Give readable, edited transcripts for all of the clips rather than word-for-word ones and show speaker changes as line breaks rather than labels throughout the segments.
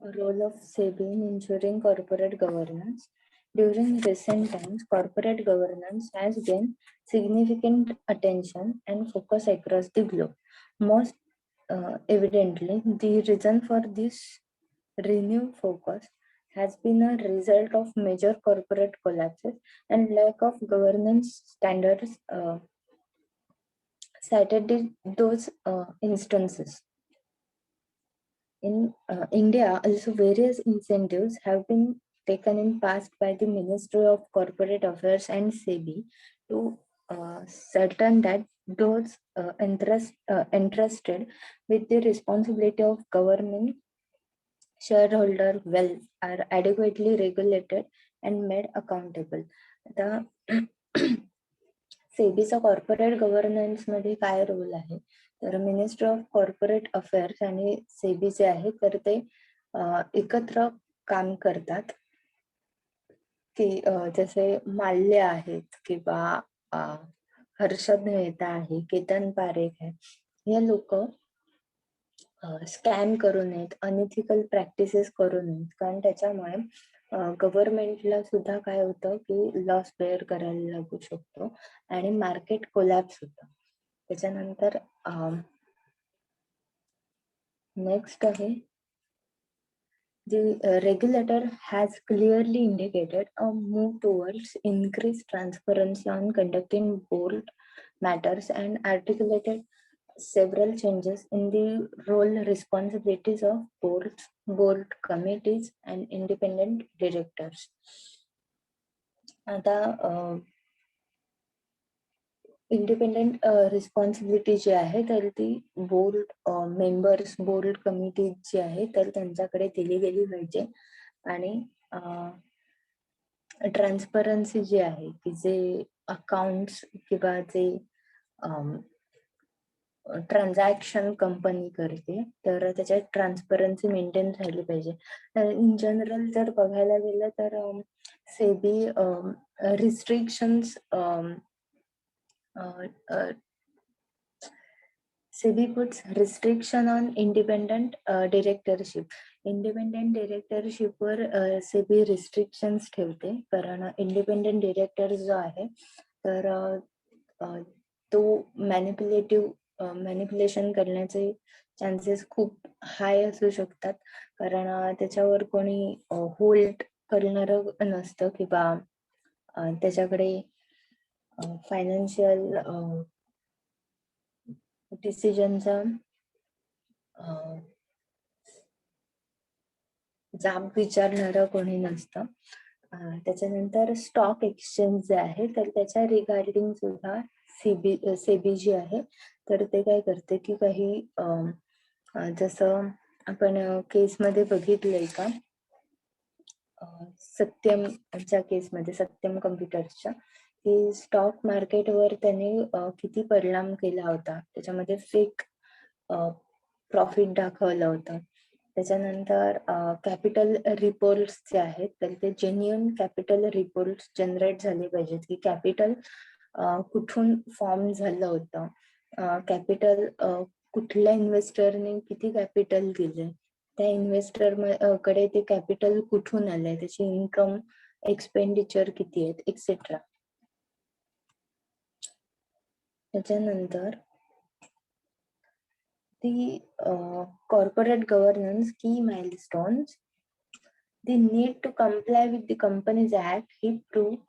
Role of SEBI in ensuring corporate governance. During recent times, corporate governance has gained significant attention and focus across the globe. Most evidently, the reason for this renewed focus has been a result of major corporate collapses and lack of governance standards cited in those instances. In India, also various incentives have been taken in past by the Ministry of Corporate Affairs and SEBI to certain that those entrusted with the responsibility of governing shareholder wealth are adequately regulated and made accountable. The सेबीचा corporate governance मध्ये काय role आहे तर ministry of corporate affairs आणि SEBI जे आहे तर ते एकत्र काम करतात की जसे माल्य आहेत किंवा हर्षद मेहता आहे केतन पारेख आहे हे लोक स्कॅम करू नयेत अनइथिकल प्रॅक्टिसेस करू नयेत कारण त्याच्यामुळे गव्हर्नमेंटला सुद्धा काय होतं की लॉस बेअर करायला लागू शकतो आणि मार्केट कोलॅप्स होतं त्याच्यानंतर नेक्स्ट आहे The regulator has clearly indicated a move towards increased transparency on conducting board matters and articulated several changes in the role responsibilities of board committees and independent directors. आता independent responsibility जी आहे तर ती board members board committee जी आहे तर त्यांच्याकडे दिली गेली पाहिजे आणि ट्रान्सपरन्सी जी आहे की जे अकाउंट्स किंवा जे ट्रान्झॅक्शन कंपनी करते तर त्याच्यात ट्रान्सपरन्सी मेंटेन राहिली पाहिजे. इन जनरल जर बघायला गेलं तर SEBI restrictions SEBI puts restriction on independent directorship. Independent directorship वर सेबी रिस्ट्रिक्शन्स ठेवते कारण इंडिपेंडेंट डिरेक्टर जो आहे तर तो मॅनिप्युलेशन करण्याचे चान्सेस खूप हाय असू शकतात कारण त्याच्यावर कोणी होल्ड करणार नसतं किंवा त्याच्याकडे फायनान्शियल डिसिजनचा जाब विचारणारं कोणी नसतं. त्याच्यानंतर स्टॉक एक्सचेंज जे आहे तर त्याच्या रिगार्डिंग सुद्धा सेबी जी आहे तर ते काय करते की काही जसं आपण केसमध्ये बघितलंय का सत्यमच्या केसमध्ये सत्यम कम्प्युटर्सच्या की स्टॉक मार्केटवर त्याने किती परिणाम केला होता त्याच्यामध्ये फेक प्रॉफिट दाखवलं होतं. त्याच्यानंतर कॅपिटल रिपोर्ट्स जे आहेत तर ते जेन्युइन कॅपिटल रिपोर्ट्स जनरेट झाले पाहिजेत की कॅपिटल कुठून फॉर्म झालं होतं कॅपिटल कुठल्या इन्व्हेस्टरने किती कॅपिटल दिले त्या इन्व्हेस्टर कडे ते कॅपिटल कुठून आलंय त्याची इन्कम एक्सपेंडिचर किती आहेत एक्सेट्रा. त्याच्यानंतर the corporate governance key milestones, the need to comply with the Companies Act he proved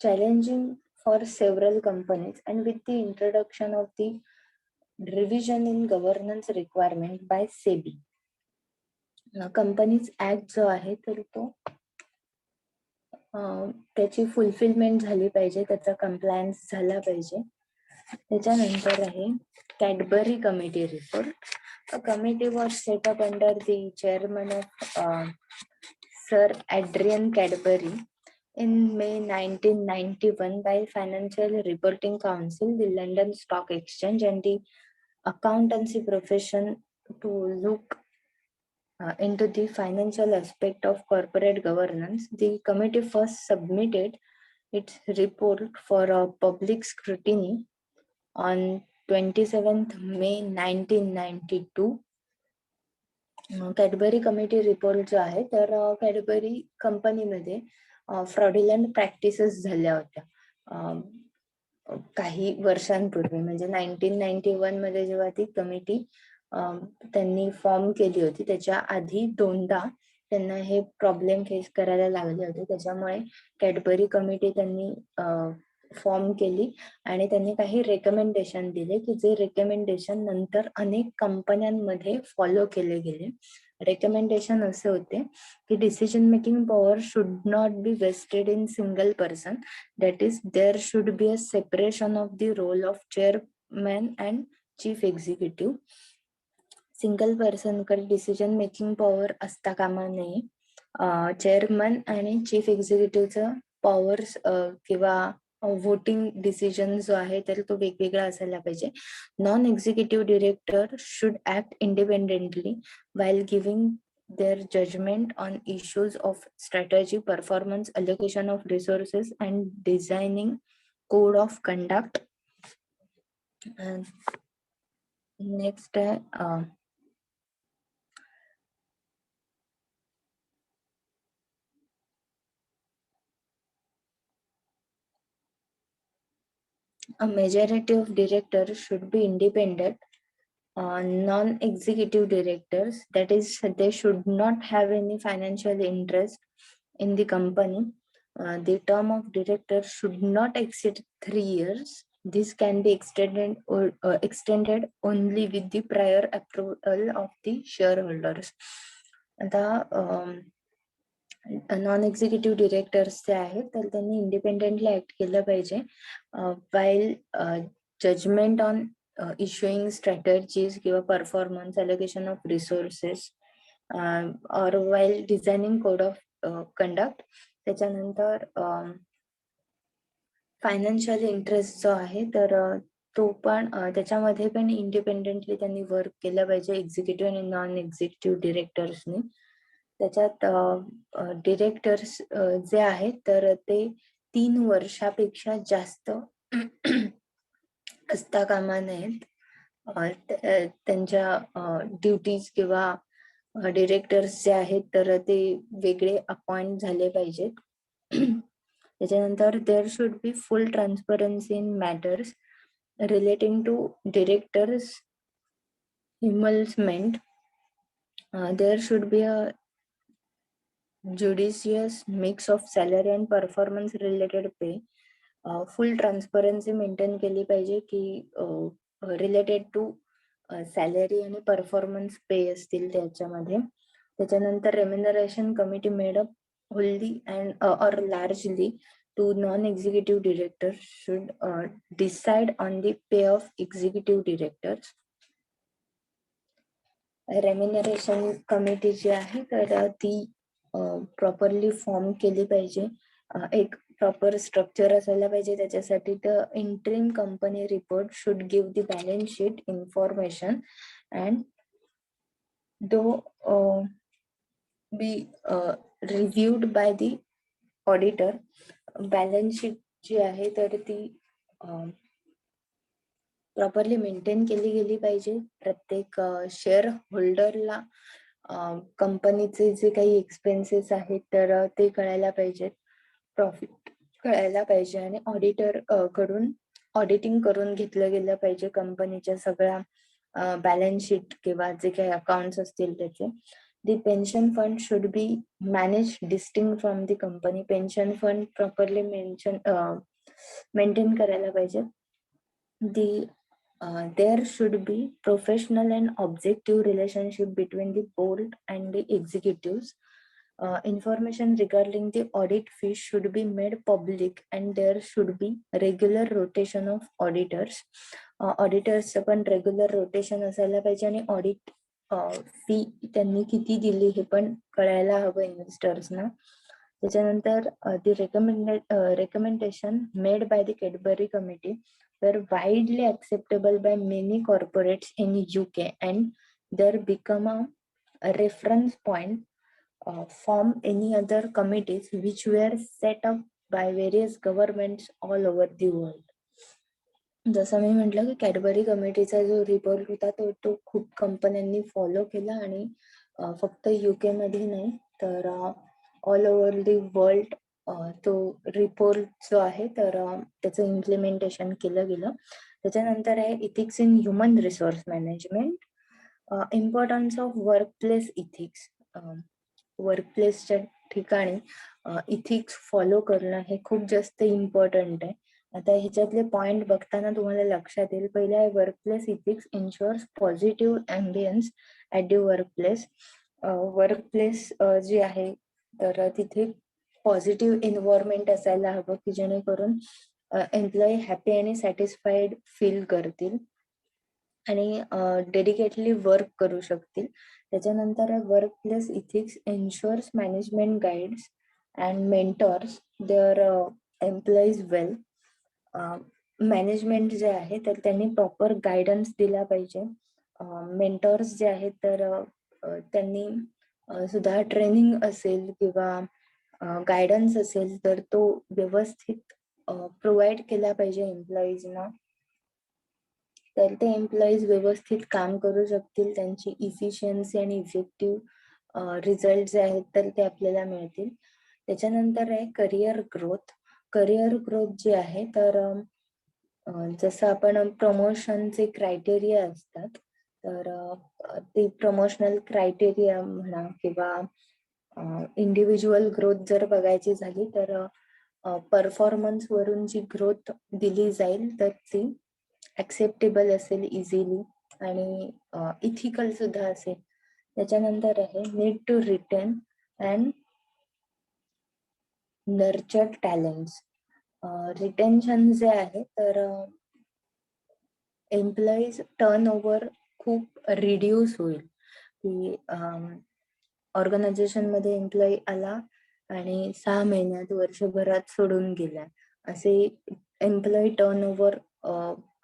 challenging for several companies, and with the introduction of the revision in governance requirement by SEBI. Companies Act जो आहे तर तो त्याची fulfilment झाली पाहिजे त्याचा compliance झाला पाहिजे. त्याच्यानंतर आहे Cadbury Committee report. A committee was set up under the chairman of Sir Adrian Cadbury in May 1991 by Financial Reporting Council, the London Stock Exchange, and the accountancy profession to look into the financial aspect of corporate governance. The committee first submitted its report for a public scrutiny on 27th May 1992, Cadbury committee report जो आहे, तर Cadbury कंपनीमध्ये fraudulent practices झाल्या होत्या काही वर्षांपूर्वी. म्हणजे 1991 मध्ये जेव्हा ती कमिटी त्यांनी फॉर्म केली होती, त्याच्या आधी दोनदा त्यांना हे प्रॉब्लेम फेस करायला लागले होते. त्याच्यामुळे कॅडबरी कमिटी त्यांनी फॉर्म केली आणि त्यांनी काही रेकमेंडेशन दिले, की जे रेकमेंडेशन नंतर अनेक कंपन्यांमध्ये फॉलो केले गेले. रेकमेंडेशन असे होते की decision making power should not be vested in single person. That is, there should be a separation of the role of chairman and chief executive. Single person कडे डिसिजन मेकिंग पॉवर असता कामा नये. Chairman आणि chief एक्झिक्युटिव्हचा powers किंवा voting decision जो आहे तर तो वेगवेगळा असायला पाहिजे. Non executive director should act independently while giving their judgment on issues of strategy, performance, allocation of resources, and designing code of conduct. And next, a majority of directors should be independent, non-executive directors. That is, they should not have any financial interest in the company. The term of director should not exceed 3 years. This can be extended only with the prior approval of the shareholders. आता non executive directors जे आहेत तर त्यांनी independently act केलं पाहिजे while judgement on issuing strategies किंवा performance, allocation of resources और while designing code of conduct. त्याच्यानंतर फायनान्शियल इंटरेस्ट जो आहे तर तो पण त्याच्यामध्ये पण इंडिपेंडेंटली त्यांनी वर्क केलं पाहिजे एक्झिक्युटिव्ह आणि नॉन एक्झिक्युटिव्ह डिरेक्टर्सनी. त्याच्यात डिरेक्टर्स जे आहेत तर ते 3 वर्षापेक्षा जास्त असता कामा नयेत. त्यांच्या ड्युटीज किंवा डिरेक्टर्स जे आहेत तर ते वेगळे अपॉइंट झाले पाहिजेत. त्याच्यानंतर there should be full transparency in matters relating to directors emoluments. There should be a judicious mix of salary and performance related pay. Full transparency maintain केली पाहिजे की रिलेटेड टू सॅलरी आणि परफॉर्मन्स पे असतील त्याच्यामध्ये. त्याच्यानंतर remuneration committee made up wholly and or largely to non executive directors should decide on the pay of executive directors. Remuneration committee जी आहे तर ती प्रॉपरली फॉर्म केली पाहिजे. एक प्रॉपर स्ट्रक्चर असायला पाहिजे त्याच्यासाठी. तर interim company report should give the balance sheet information and though be reviewed by the auditor. Balance sheet जी आहे तर ती प्रॉपरली मेंटेन केली गेली पाहिजे. प्रत्येक शेअर होल्डरला कंपनीचे जे काही एक्सपेन्सेस आहेत तर ते कळायला पाहिजेत, प्रॉफिट कळायला पाहिजे आणि ऑडिटर कडून ऑडिटिंग करून घेतलं गेलं पाहिजे कंपनीच्या सगळ्या बॅलन्स शीट किंवा जे काही अकाउंट्स असतील त्याचे. The pension fund should be manage distinct from the company. Pension fund properly maintain करायला पाहिजे. There should be professional and objective relationship between the board and the executives. Information regarding the audit fees should be made public and there should be regular rotation of auditors. Auditors पण regular rotation असायला पाहिजे आणि audit fee त्यांनी किती दिली हे पण कळायला हवं इन्व्हेस्टर्सना. त्याच्यानंतर the recommendation made by the Cadbury committee were widely acceptable by many corporates in UK and there become a reference point from any other committees which were set up by various governments all over the world. जसं मी म्हटलं की Cadbury कमिटीचा जो report होता तो खूप कंपन्यांनी follow केला आणि फक्त UK मध्ये नाही तर ऑल ओव्हर दी वर्ल्ड तो रिपोर्ट जो आहे तर त्याचं इम्प्लिमेंटेशन केलं गेलं. त्याच्यानंतर आहे ethics in human resource management, importance of workplace ethics. वर्कप्लेसच्या ठिकाणी इथिक्स फॉलो करणं हे खूप जास्त इम्पॉर्टंट आहे. आता ह्याच्यातले पॉइंट बघताना तुम्हाला लक्षात येईल. पहिला आहे workplace ethics ensures positive ambience at the workplace. Workplace जी आहे तर तिथे पॉझिटिव्ह एन्व्हायरमेंट असायला हवं की जेणेकरून एम्प्लॉई हॅपी आणि सॅटिस्फाईड फील करतील आणि डेडिकेटली वर्क करू शकतील. त्याच्यानंतर workplace ethics ensures management guides and mentors their employees well. Management जे आहे तर त्यांनी प्रॉपर गायडन्स दिला पाहिजे. मेंटॉर्स जे आहेत तर त्यांनी सुद्धा ट्रेनिंग असेल किंवा गायडन्स असेल तर तो व्यवस्थित प्रोव्हाइड केला पाहिजे एम्प्लॉईजना. तर ते एम्प्लॉईज व्यवस्थित काम करू शकतील, त्यांची इफिशियन्सी आणि इफेक्टिव्ह रिझल्ट जे आहेत तर ते आपल्याला मिळतील. त्याच्यानंतर आहे करिअर ग्रोथ. करिअर ग्रोथ जे आहे तर जसं आपण प्रमोशनचे क्रायटेरिया असतात तर ते प्रमोशनल क्रायटेरिया म्हणा किंवा इंडिव्हिज्युअल ग्रोथ जर बघायची झाली तर परफॉर्मन्स वरून जी ग्रोथ दिली जाईल तर ती ऍक्सेप्टेबल असेल इझिली आणि इथिकल सुद्धा असेल. त्याच्यानंतर आहे need to retain and nurture talents. Retention जे आहे तर एम्प्लॉईज टर्नओव्हर खूप रिड्यूस होईल की ऑर्गनायझेशन मध्ये एम्प्लॉई आला आणि 6 महिन्यात वर्षभरात सोडून गेला, असे एम्प्लॉई टर्नओव्हर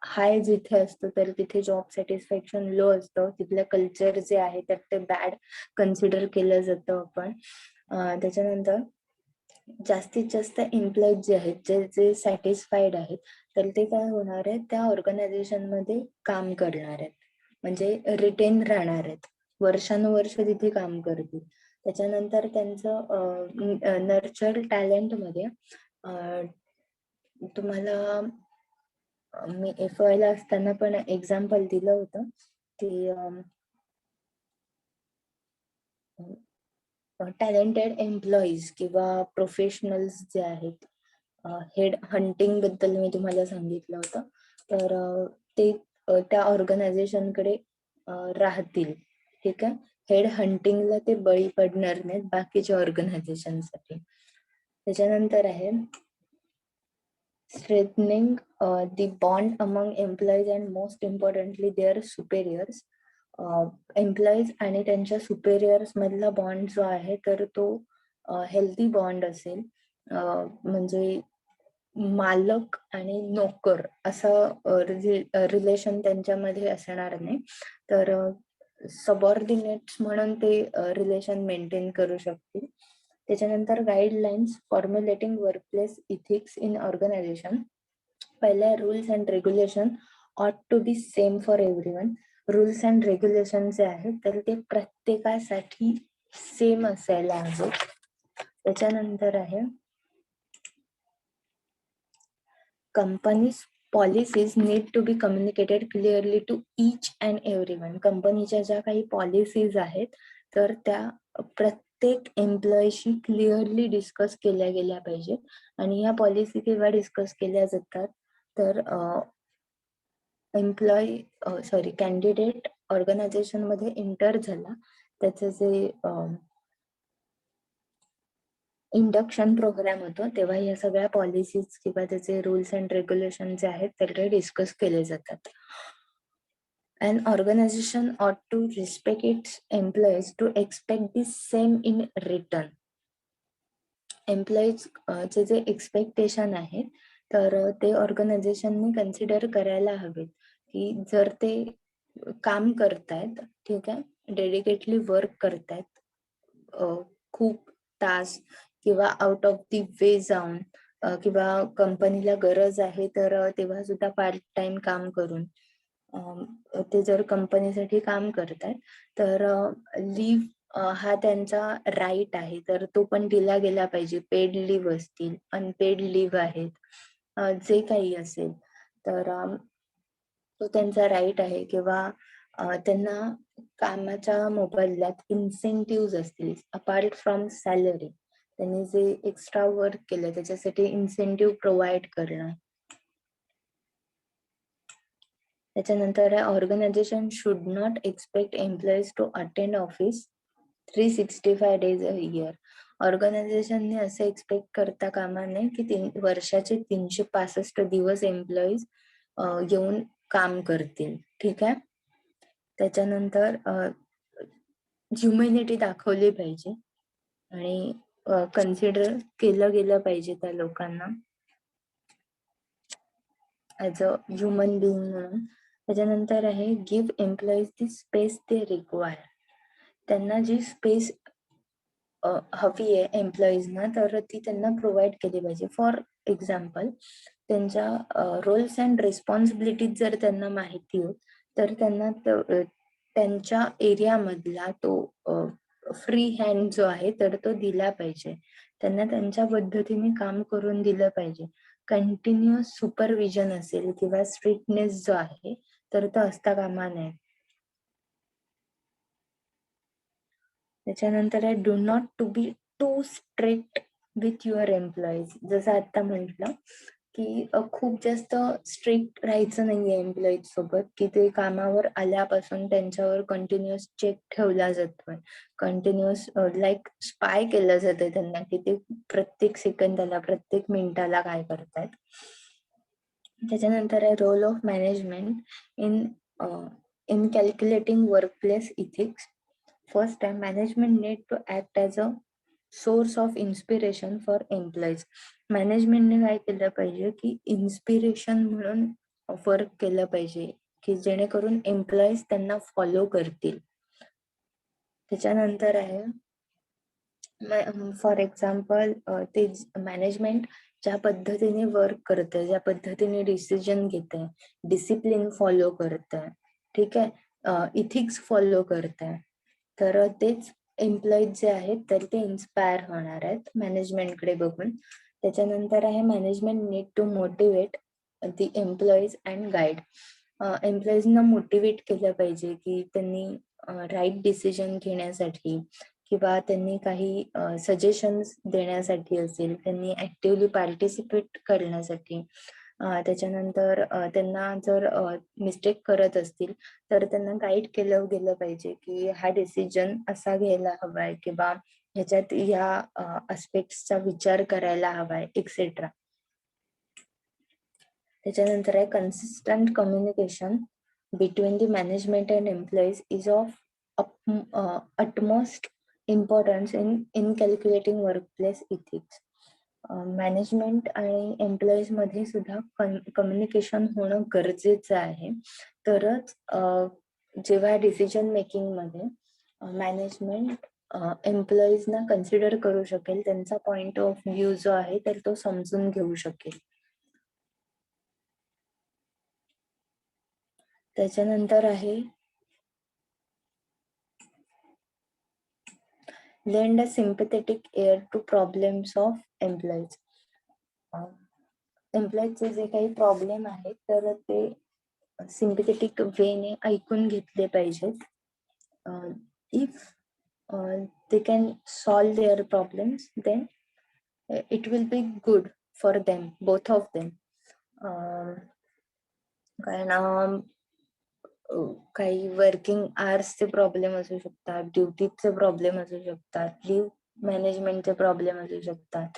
हाय जिथे असतो तर तिथे जॉब सॅटिस्फॅक्शन लो असतं. तिथलं कल्चर जे आहे तर ते बॅड कन्सिडर केलं जातं आपण. त्याच्यानंतर जास्तीत जास्त एम्प्लॉईज जे आहेत जे सॅटिस्फाईड आहेत तर ते काय होणार आहे, त्या ऑर्गनायझेशन मध्ये काम करणार आहेत, म्हणजे रिटेन राहणार आहेत, वर्षानुवर्ष तिथे काम करतील. त्याच्यानंतर त्यांचं नर्चर टॅलेंट मध्ये तुम्हाला मी FY ला असताना पण एक्झाम्पल दिलं होतं की टॅलेंटेड एम्प्लॉईज किंवा प्रोफेशनल्स जे आहेत, हेड हंटिंग बद्दल मी तुम्हाला सांगितलं होतं तर ते त्या ऑर्गनायझेशनकडे राहतील. ठीक आहे, हेड हंटिंगला ते बळी पडणार नाहीत बाकीच्या ऑर्गनायझेशनसाठी. त्याच्यानंतर आहे strengthening the bond among employees and most importantly their superiors. Employees आणि त्यांच्या सुपेरियर्स मधला बॉन्ड जो आहे तर तो हेल्दी बॉन्ड असेल. म्हणजे मालक आणि नोकर असं रिलेशन त्यांच्यामध्ये असणार नाही, तर सबऑर्डिनेट्स म्हणून ते रिलेशन मेंटेन करू शकतील. त्याच्यानंतर guidelines formulating workplace ethics in organization. पहिल्या rules and regulation ought to be same for everyone. Rules and regulation जे आहेत तर ते प्रत्येकासाठी सेम असायला हवे. त्याच्यानंतर आहे companies policies need to be communicated clearly to each and everyone. कंपनीच्या ज्या काही पॉलिसीज आहेत तर त्या प्रत्येक एम्प्लॉईशी क्लिअरली डिस्कस केल्या गेल्या पाहिजेत. आणि या पॉलिसी केव्हा डिस्कस केल्या जातात तर कॅन्डिडेट ऑर्गनायझेशन मध्ये एंटर झाला, त्याचे जे इंडक्शन प्रोग्राम होतो तेव्हा या सगळ्या पॉलिसीज किंवा त्याचे रूल्स अँड रेग्युलेशन जे आहेत तर ते डिस्कस केले जातात. An organization ought to respect its employees to expect the same in return. Employees चे जे एक्सपेक्टेशन आहे तर ते ऑर्गनायझेशनने कन्सिडर करायला हवेत की जर ते काम करतायत, ठीक आहे, डेडिकेटली वर्क करतायत खूप तास किंवा आउट ऑफ दी वे जाऊन किंवा कंपनीला गरज आहे तर तेव्हा सुद्धा पार्ट टाइम काम करून ते जर कंपनीसाठी काम करतायत तर लीव्ह हा त्यांचा राईट आहे, तर तो पण दिला गेला पाहिजे. पेड लिव्ह असतील, अनपेड लिव्ह आहेत, जे काही असेल तर तो त्यांचा राईट आहे. किंवा त्यांना कामाच्या मोबदल्यात इन्सेंटिव्ह असतील अपार्ट फ्रॉम सॅलरी, त्यांनी जे एक्स्ट्रा वर्क केलं त्याच्यासाठी इन्सेंटिव्ह प्रोव्हाइड करणं. त्याच्यानंतर organisation should not expect employees to attend office 365 days a year. ऑर्गनायझेशनने असं एक्सपेक्ट करता कामा नये की वर्षाचे 365 दिवस एम्प्लॉईज येऊन काम करतील. ठीक आहे. त्याच्यानंतर ह्युमॅनिटी दाखवली पाहिजे आणि कन्सिडर केलं गेलं पाहिजे त्या लोकांना ऍज अ ह्युमन बिईंग म्हणून. त्याच्यानंतर आहे give employees the space they require. त्यांना जी स्पेस हवी आहे एम्प्लॉईजना, तर ती त्यांना प्रोव्हाइड केली पाहिजे. फॉर एक्झाम्पल, त्यांच्या रोल्स अँड रिस्पॉन्सिबिलिटीज जर त्यांना माहिती होत, तर त्यांना त्यांच्या एरियामधला तो फ्री हँड जो आहे तर तो दिला पाहिजे. त्यांना त्यांच्या पद्धतीने काम करून दिलं पाहिजे. कंटिन्युअस सुपरविजन असेल किंवा स्ट्रिक्टनेस जो आहे तर तो असता कामा नये. त्याच्यानंतर आहे do not to be too strict with your employees. जसं आता म्हटलं की खूप जास्त स्ट्रिक्ट राहायचं नाहीये एम्प्लॉईज सोबत, की ते कामावर आल्यापासून त्यांच्यावर कंटिन्युअस चेक ठेवला जातोय, कंटिन्युअस लाईक स्पाय केलं जातंय त्यांना की ते प्रत्येक सेकंदाला प्रत्येक मिनिटाला काय करतायत. त्याच्यानंतर आहे role of management in calculating workplace ethics. First time, management need to act as a source of inspiration for employees. मॅनेजमेंटने काय केलं पाहिजे की इन्स्पिरेशन म्हणून वर्क केलं पाहिजे, की जेणेकरून एम्प्लॉईज त्यांना फॉलो करतील. त्याच्यानंतर आहे फॉर एक्झाम्पल, ते मॅनेजमेंट ज्या पद्धतीने वर्क करते, ज्या पद्धतीने डिसिजन घेते, डिसिप्लिन फॉलो करते, ठीक आहे, इथिक्स फॉलो करते, तर तेच एम्प्लॉईज जे आहेत तर ते इन्स्पायर होणार आहेत मॅनेजमेंटकडे बघून. त्याच्यानंतर आहे management need to motivate the employees and guide. एम्प्लॉईजना मोटिवेट केलं पाहिजे की त्यांनी राईट डिसिजन घेण्यासाठी किंवा त्यांनी काही सजेशन्स देण्यासाठी असेल, त्यांनी ऍक्टिव्हली पार्टिसिपेट करण्यासाठी. त्याच्यानंतर त्यांना जर मिस्टेक करत असतील तर त्यांना गाईड केलं गेलं पाहिजे की हा डिसिजन असा घ्यायला हवाय किंवा ह्याच्यात ह्या अस्पेक्ट्सचा विचार करायला हवाय एक्सेट्रा. त्याच्यानंतर आहे consistent communication between the management and employees is of utmost importance in calculating workplace ethics. Management आणि एम्प्लॉईज मध्ये सुद्धा कम्युनिकेशन होणं गरजेचं आहे. तरच जेव्हा डिसिजन मेकिंग मध्ये मॅनेजमेंट एम्प्लॉईजना कन्सिडर करू शकेल, त्यांचा पॉइंट ऑफ व्ह्यू जो आहे तर तो समजून घेऊ शकेल. त्याच्यानंतर आहे lend a sympathetic ear to problems of employees. एम्प्लॉईजचे जे काही प्रॉब्लेम आहेत तर ते सिम्पथेटिक वेने ऐकून घेतले पाहिजेत. If they can solve their problems, then it will be good for them, both of them. कारण काही वर्किंग आवर्सचे प्रॉब्लेम असू शकतात, ड्युटीचे प्रॉब्लेम असू शकतात, लिव्ह मॅनेजमेंटचे प्रॉब्लेम असू शकतात,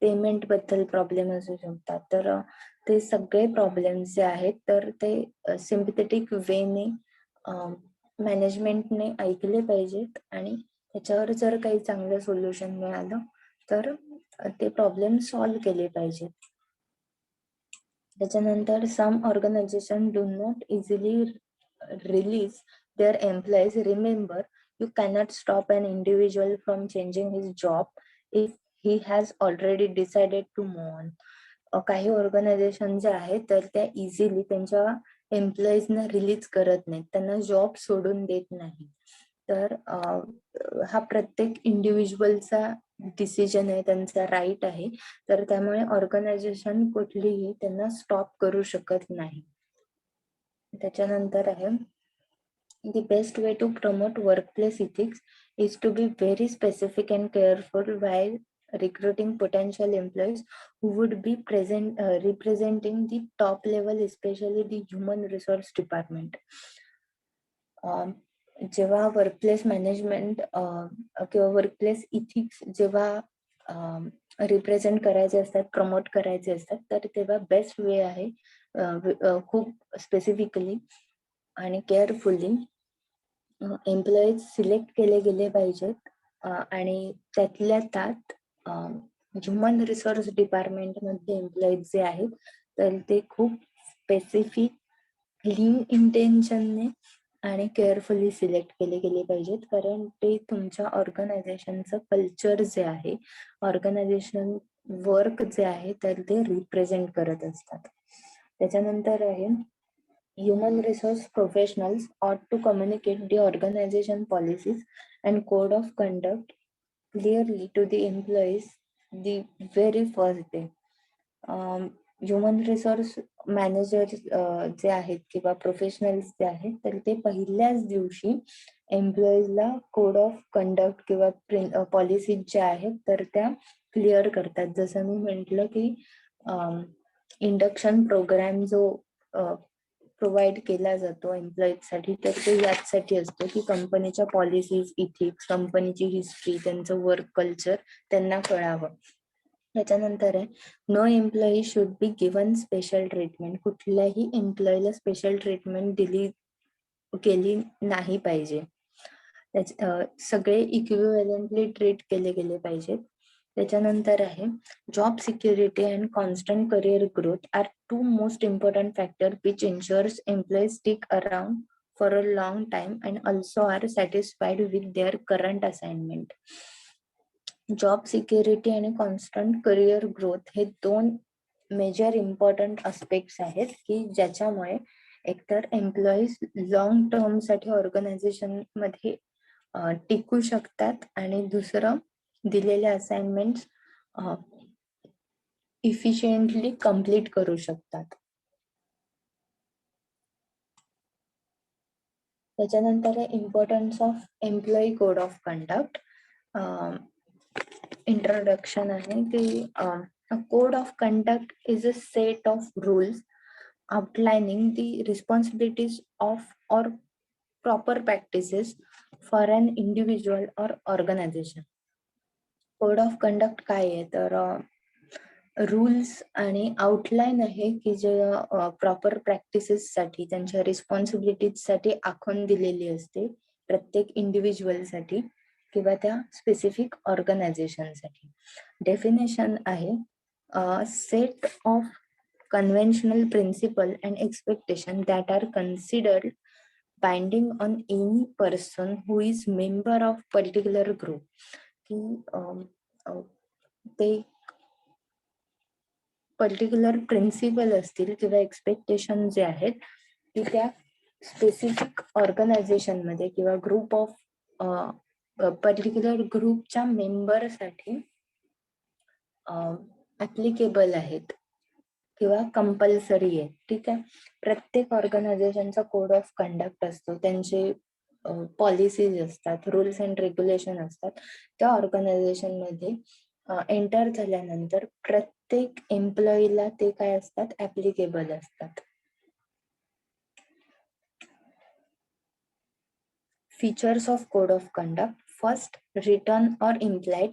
पेमेंट बद्दल प्रॉब्लेम असू शकतात. तर ते सगळे प्रॉब्लेम्स जे आहेत तर ते सिम्पथेटिक वेने मॅनेजमेंटने ऐकले पाहिजेत आणि त्याच्यावर जर काही चांगलं सोल्युशन मिळालं तर ते प्रॉब्लेम सॉल्व्ह केले पाहिजेत. त्याच्यानंतर some organization do not easily release their employees. Remember, you cannot stop an individual from changing his job if he has already decided to move on. काही ऑर्गनायझेशन जे आहेत तर त्या इझिली त्यांच्या एम्प्लॉईजना रिलीज करत नाहीत, त्यांना जॉब सोडून देत नाही. तर हा प्रत्येक इंडिव्हिज्युअलचा डिसिजन आहे, त्यांचा राईट आहे. तर त्यामुळे ऑर्गनायझेशन कुठलीही त्यांना स्टॉप करू शकत नाही. त्याच्यानंतर आहे the best way to promote workplace ethics is to be very specific and careful while recruiting potential employees who would be representing the top level, especially the human resource department. जेव्हा workplace management किंवा workplace ethics जेव्हा represent करायचे असतात, promote करायचे असतात, तर तेव्हा best way आहे खूप स्पेसिफिकली आणि केअरफुली एम्प्लॉईज सिलेक्ट केले गेले पाहिजेत आणि त्यातल्या त्यात ह्युमन रिसोर्स डिपार्टमेंट मध्ये एम्प्लॉईज जे आहेत तर ते खूप स्पेसिफिक क्लीन इंटेन्शनने आणि केअरफुली सिलेक्ट केले गेले पाहिजेत, कारण ते तुमच्या ऑर्गनायझेशनचं कल्चर जे आहे, ऑर्गनायझेशन वर्क जे आहे तर ते रिप्रेझेंट करत असतात. त्याच्यानंतर आहे human resource professionals ought to communicate the organization policies and code of conduct clearly to the employees the very first day. Human resource manager जे आहेत किंवा प्रोफेशनल्स जे आहेत तर ते पहिल्याच दिवशी एम्प्लॉईजला कोड ऑफ कंडक्ट किंवा पॉलिसीज ज्या आहेत तर त्या क्लिअर करतात. जसं मी म्हटलं की इंडक्शन प्रोग्राम जो प्रोव्हाइड केला जातो एम्प्लॉईजसाठी तर ते याचसाठी असतो की कंपनीच्या पॉलिसीज, इथिक्स, कंपनीची हिस्ट्री, त्यांचं वर्क कल्चर त्यांना कळावं. त्याच्यानंतर आहे no employee should be given special treatment. कुठल्याही एम्प्लॉईला स्पेशल ट्रीटमेंट दिली केली नाही पाहिजे. सगळे इक्विव्हॅलंटली ट्रीट केले गेले पाहिजेत. त्याच्यानंतर आहे job security and constant career growth are two most important factor which ensures employees stick around for a long time and also are satisfied with their current assignment. Job security आणि constant career growth हे दोन major important aspects आहेत की ज्याच्यामुळे एकतर employees long term साठी organisation मध्ये टिकू शकतात आणि दुसरं दिलेले असाइनमेंट इफिशियंटली कम्प्लीट करू शकतात. त्याच्यानंतर आहे importance of employee code of conduct. Introduction आहे की a code of conduct is a set of rules outlining the responsibilities of or proper practices for an individual or organization. Code of conduct काय आहे तर rules आणि outline आहे की जे proper practices साठी, त्यांच्या रिस्पॉन्सिबिलिटीज साठी आखून दिलेली असते प्रत्येक इंडिव्हिज्युअल साठी किंवा त्या स्पेसिफिक ऑर्गनायझेशन साठी. डेफिनेशन आहे set of conventional principle and expectation that are considered binding on any person who is member of particular group. की ते पर्टिक्युलर प्रिन्सिपल असतील किंवा एक्सपेक्टेशन जे आहेत की त्या स्पेसिफिक ऑर्गनायझेशन मध्ये किंवा ग्रुप ऑफ पर्टिक्युलर ग्रुपच्या मेंबरसाठी ऍप्लिकेबल आहेत किंवा कंपल्सरी आहे. ठीक आहे. प्रत्येक ऑर्गनायझेशनचा कोड ऑफ कंडक्ट असतो, त्यांचे पॉलिसीज असतात, रूल्स अँड रेग्युलेशन असतात. त्या ऑर्गनायझेशन मध्ये एंटर झाल्यानंतर प्रत्येक एम्प्लॉईला ते काय असतात, ऍप्लिकेबल असतात. Features of code of conduct. First, return or implied.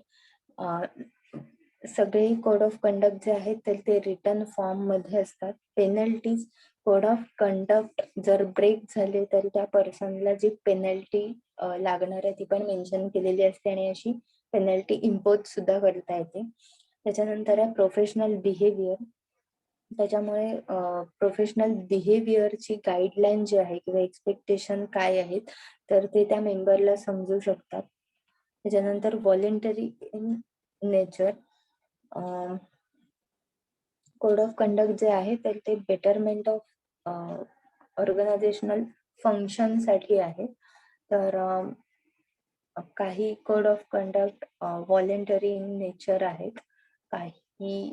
सगळे कोड ऑफ कंडक्ट जे आहेत तर ते रिटर्न फॉर्म मध्ये असतात. पेनल्टीज. कोड ऑफ कंडक्ट जर ब्रेक झाले तर त्या पर्सनला जी पेनल्टी लागणार आहे ती पण मेन्शन केलेली असते आणि अशी पेनल्टी इम्पोज सुद्धा करता येते. त्याच्यानंतर आहे प्रोफेशनल बिहेवियर. त्याच्यामुळे प्रोफेशनल बिहेवियरची गाईडलाईन जी आहे किंवा एक्सपेक्टेशन काय आहेत तर ते त्या मेंबरला समजू शकतात. त्याच्यानंतर voluntary in nature. Code of conduct जे आहे तर ते बेटरमेंट ऑफ ऑर्गनायझेशनल फंक्शन साठी आहे. तर काही code of conduct voluntary in nature आहेत, काही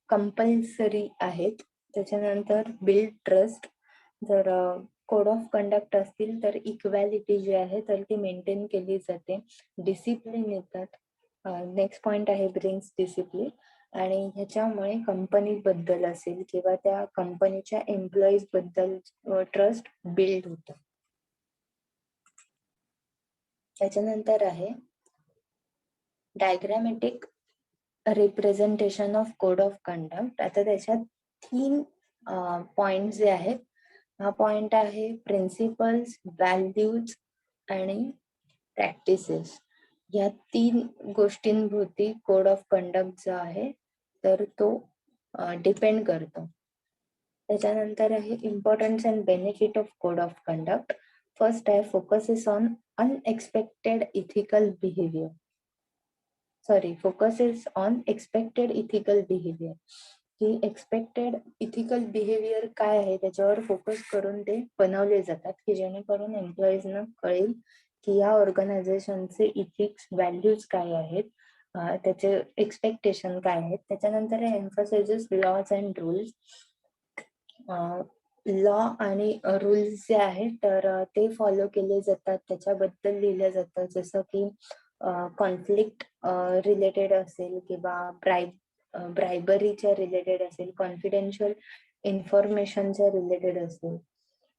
कंपल्सरी आहेत. त्याच्यानंतर बिल्ड ट्रस्ट. जर कोड ऑफ कंडक्ट असतील तर इक्वॅलिटी जी आहे तर ती मेंटेन केली जाते. डिसिप्लिन येतात. नेक्स्ट पॉइंट आहे ब्रिंग्स डिसिप्लिन. आणि ह्याच्यामुळे कंपनी बद्दल असेल किंवा त्या कंपनीच्या एम्प्लॉईज बद्दल ट्रस्ट बिल्ड होतं. त्याच्यानंतर आहे diagrammatic representation of code of conduct. आता त्याच्यात 3 पॉइंट जे आहेत, हा पॉइंट आहे प्रिन्सिपल्स, व्हॅल्यूज आणि प्रॅक्टिसेस. या 3 गोष्टींभोवती कोड ऑफ कंडक्ट जो आहे तर तो डिपेंड करतो. त्याच्यानंतर आहे importance and benefit of code of conduct. First आहे focuses on unexpected ethical behaviour. Focuses on expected ethical behaviour. की एक्सपेक्टेड इथिकल बिहेवियर काय आहे त्याच्यावर फोकस करून ते बनवले जातात, की जेणेकरून एम्प्लॉईजना कळेल की या ऑर्गनायझेशनचे इथिक्स, व्हॅल्यूज काय आहेत, त्याचे एक्सपेक्टेशन काय आहेत. त्याच्यानंतर emphasises laws and rules. Law आणि रूल्स जे आहेत तर ते फॉलो केले जातात, त्याच्याबद्दल लिहिलं जातं. जसं की कॉन्फ्लिक्ट रिलेटेड असेल किंवा ब्रायबरीच्या रिलेटेड असेल, कॉन्फिडेन्शियल इन्फॉर्मेशनच्या रिलेटेड असेल.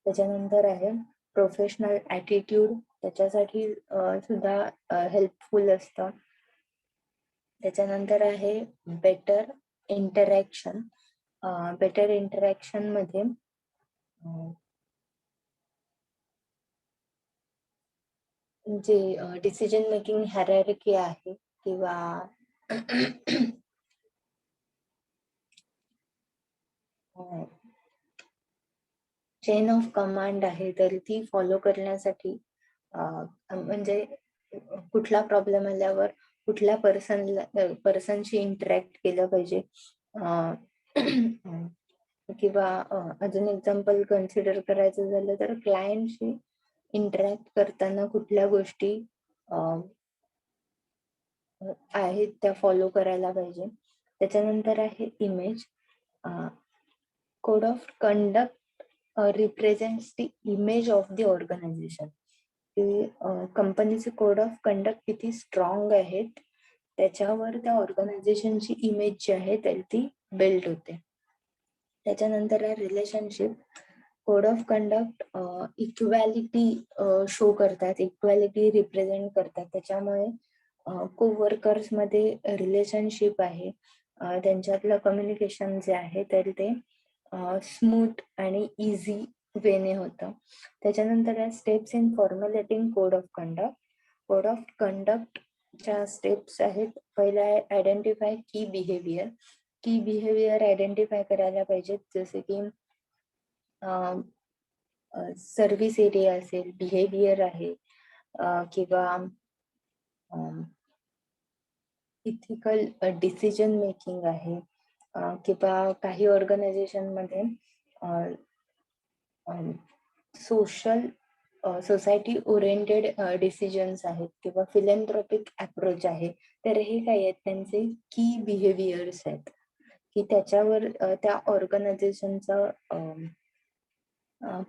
त्याच्यानंतर आहे प्रोफेशनल ॲटिट्यूड. त्याच्यासाठी सुद्धा हेल्पफुल असतं. त्याच्यानंतर आहे बेटर इंटरॅक्शन. बेटर इंटरॅक्शन मध्ये जे डिसिजन मेकिंग हायरार्की आहे किंवा चेन ऑफ कमांड आहे तर ती फॉलो करण्यासाठी म्हणजे कुठला प्रॉब्लेम आल्यावर कुठल्या पर्सनशी इंटरॅक्ट केलं पाहिजे, किंवा अजून एक्झाम्पल कन्सिडर करायचं झालं तर क्लायंटशी इंटरॅक्ट करताना कुठल्या गोष्टी आहेत त्या फॉलो करायला पाहिजे. त्याच्यानंतर आहे image. Code of conduct represents the image of the organisation. की कंपनीचे कोड ऑफ कंडक्ट किती स्ट्रॉंग आहेत त्याच्यावर त्या ऑर्गनायझेशनची इमेज जी आहे तर ती बिल्ड होते. त्याच्यानंतर आहे relationship. Code of conduct equality show करतात, इक्वॅलिटी रिप्रेझेंट करतात. त्याच्यामुळे कोवर्कर्स मध्ये रिलेशनशिप आहे, त्यांच्यातलं कम्युनिकेशन जे आहे तर ते स्मूथ आणि इझी वेने होतं. त्याच्यानंतर steps in formulating code of conduct. Code of कंडक्टच्या स्टेप्स आहेत. पहिला आहे आयडेंटिफाय की बिहेवियर. की बिहेवियर आयडेंटिफाय करायला पाहिजेत, जसे की सर्व्हिस एरिया असेल, बिहेवियर आहे, किंवा इथिकल डिसिजन मेकिंग आहे, किंवा काही ऑर्गनायझेशन मध्ये सोसायटी ओरिएंटेड डिसिजन्स आहेत किंवा फिलॅन्थ्रोपिक अप्रोच आहे. तर हे काय आहेत, त्यांचे की बिहेवियर्स आहेत की त्याच्यावर त्या ऑर्गनायझेशनचा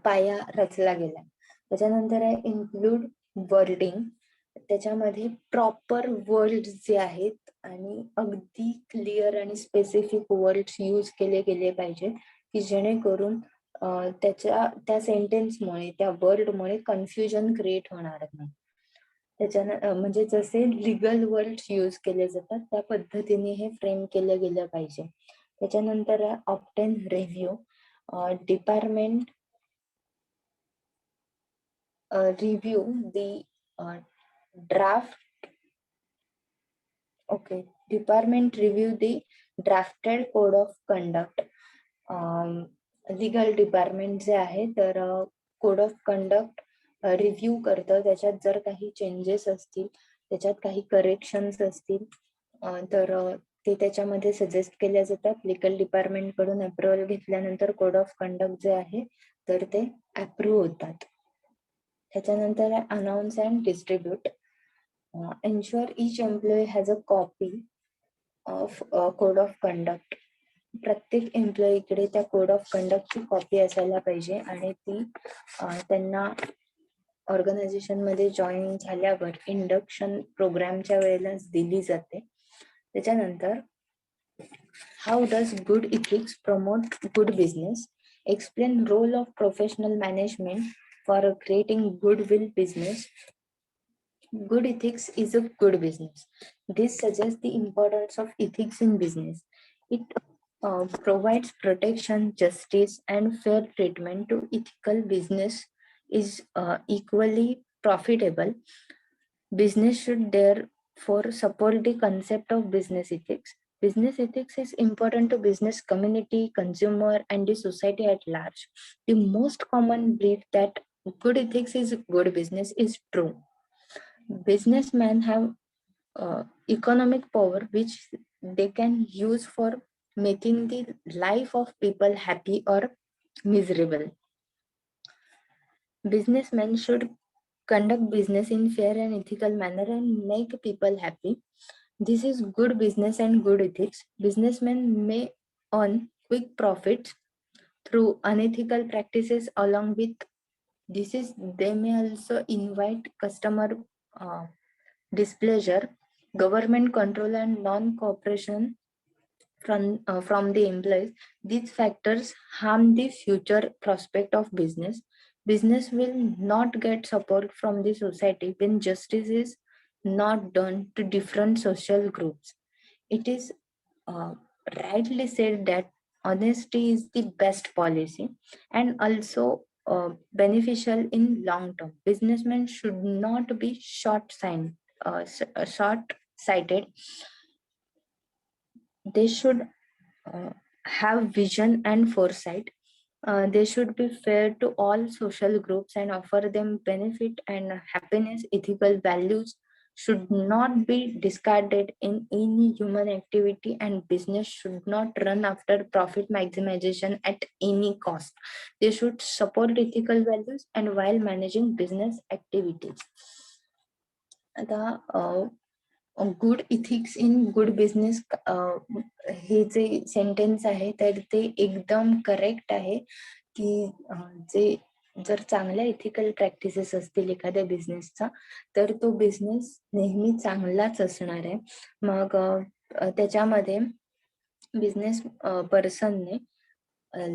पाया रचला गेला. त्याच्यानंतर आहे इन्क्लूड वर्डिंग. त्याच्यामध्ये प्रॉपर वर्ड्स जे आहेत आणि अगदी क्लिअर आणि स्पेसिफिक वर्ड्स यूज केले गेले पाहिजेत, की जेणेकरून त्या सेंटेन्समुळे, त्या वर्डमुळे कन्फ्युजन क्रिएट होणार नाही. त्याच्यानं म्हणजे जसे लिगल वर्ड्स यूज केले जातात त्या पद्धतीने हे फ्रेम केलं गेलं पाहिजे. त्याच्यानंतर obtain review. Department review the draft. Okay, department review the drafted code of conduct. Legal department जे आहे तर कोड ऑफ कंडक्ट रिव्ह्यू करतं. त्याच्यात जर काही चेंजेस असतील, त्याच्यात काही करेक्शन्स असतील तर ते त्याच्यामध्ये सजेस्ट केल्या जातात. लीगल डिपार्टमेंट कडून अप्रुव्हल घेतल्यानंतर कोड ऑफ कंडक्ट जे आहे तर ते अप्रूव्ह होतात. त्याच्यानंतर आहे announce and distribute. Ensure each employee has a copy of code of conduct. प्रत्येक एम्प्लॉईकडे त्या कोड ऑफ कंडक्टची कॉपी असायला पाहिजे आणि ती त्यांना ऑर्गनायझेशन मध्ये जॉईन झाल्यावर इंडक्शन प्रोग्रामच्या वेळेलाच दिली जाते. त्याच्यानंतर how does good ethics promote good business. Explain role of professional management for creating goodwill business. Good ethics is a good business. This suggests the importance of ethics in business. It provides protection, justice, and fair treatment to ethical business is equally profitable. Business should therefore support the concept of business ethics. Business ethics is important to business community, consumer, and the society at large. The most common belief that good ethics is good business is true. Businessmen have economic power which they can use for making the life of people happy or miserable. Businessmen should conduct business in fair and ethical manner and make people happy. This is good business and good ethics. Businessmen may earn quick profits through unethical practices. Along with this is they may also invite customer uh, displeasure, government control, and non-cooperation from the employees. These factors harm the future prospect of business. Business will not get support from the society when justice is not done to different social groups. It is uh, rightly said that honesty is the best policy and also beneficial in long term. Businessmen should not be short-sighted. They should have vision and foresight. They should be fair to all social groups and offer them benefit and happiness. Ethical values should not be discarded in any human activity, and business should not run after profit maximization at any cost. They should support ethical values and while managing business activities. आता good ethics in good business हे जे sentence आहे तर ते एकदम correct आहे की जे जर चांगल्या इथिकल प्रॅक्टिसेस असतील एखाद्या बिझनेसचा तर तो बिझनेस नेहमी चांगलाच असणार आहे. मग त्याच्यामध्ये बिझनेस पर्सनने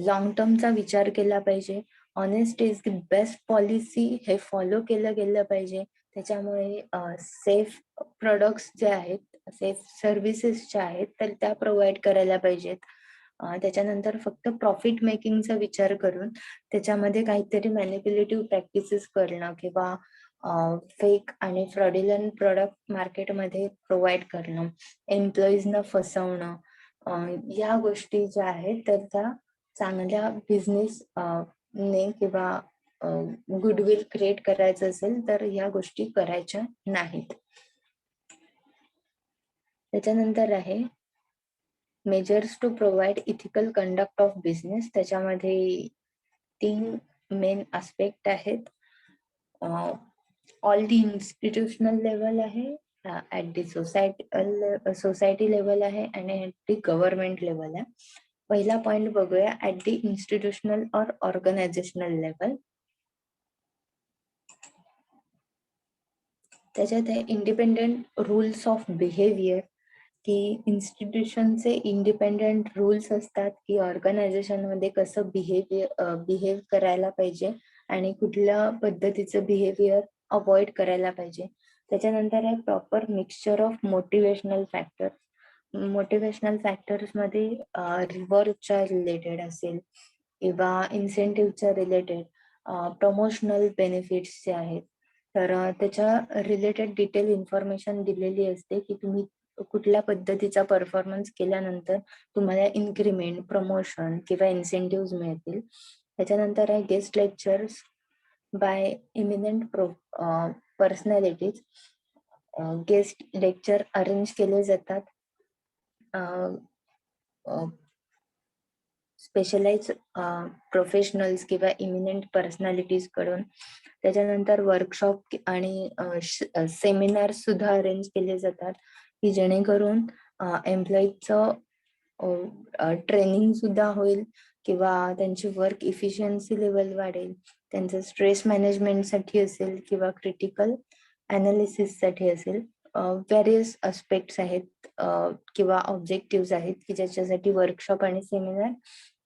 लॉंग टर्मचा विचार केला पाहिजे. Honest is the best policy हे फॉलो केलं गेलं पाहिजे. त्याच्यामुळे सेफ प्रोडक्ट्स जे आहेत, सेफ सर्व्हिसेस ज्या आहेत तर त्या प्रोव्हाइड करायला पाहिजेत. त्याच्यानंतर फक्त प्रॉफिट मेकिंगचा विचार करून त्याच्यामध्ये काहीतरी मॅनिप्युलेटिव्ह प्रॅक्टिसेस करणं किंवा फेक आणि फ्रॉड्युलंट प्रोडक्ट मार्केटमध्ये प्रोव्हाइड करणं, एम्प्लॉईजना फसवणं, या गोष्टी ज्या आहेत तर त्या चांगल्या बिझनेस ने किंवा गुडविल क्रिएट करायचं असेल तर या गोष्टी करायच्या नाहीत. त्याच्यानंतर आहे measures to provide ethical conduct of business. त्याच्यामध्ये 3 मेन आस्पेक्ट आहेत. ऑल दी इन्स्टिट्यूशनल लेवल आहे, ऍट दी सोसायटी लेवल आहे आणि ऍट दी गव्हर्नमेंट लेवल आहे. पहिला पॉइंट बघूया ऍट दी इन्स्टिट्यूशनल और ऑर्गनायझेशनल लेवल. त्याच्यात आहे इंडिपेंडेंट रूल्स ऑफ बिहेवियर, की इन्स्टिट्यूशनचे इंडिपेंडेंट रूल्स असतात की ऑर्गनायझेशन मध्ये कसं बिहेव करायला पाहिजे आणि कुठल्या पद्धतीचं बिहेवियर अवॉइड करायला पाहिजे. त्याच्यानंतर आहे proper mixture of motivational factor. Motivational factors मध्ये रिवॉर्डच्या रिलेटेड असेल किंवा इन्सेंटिव्हच्या रिलेटेड प्रमोशनल बेनिफिट्स जे आहेत तर त्याच्या रिलेटेड डिटेल इन्फॉर्मेशन दिलेली असते की तुम्ही कुठल्या पद्धतीचा परफॉर्मन्स केल्यानंतर तुम्हाला इन्क्रीमेंट, प्रमोशन किंवा इन्सेंटिव्ह मिळतील. त्याच्यानंतर आहे guest lectures bye eminent personalities. Guest lecture arrange केले जातात स्पेशलाइज प्रोफेशनल्स किंवा इमिनंट पर्सनॅलिटीज कडून. त्याच्यानंतर वर्कशॉप आणि सेमिनार सुद्धा अरेंज केले जातात की जेणेकरून एम्प्लॉईजचं ट्रेनिंग सुद्धा होईल किंवा त्यांची वर्क इफिशियन्सी लेवल वाढेल, त्यांचं स्ट्रेस मॅनेजमेंटसाठी असेल किंवा क्रिटिकल साठी असेल. व्हेरियस अस्पेक्ट्स आहेत किंवा ऑब्जेक्टिव्ह आहेत की ज्याच्यासाठी वर्कशॉप आणि सेमिनार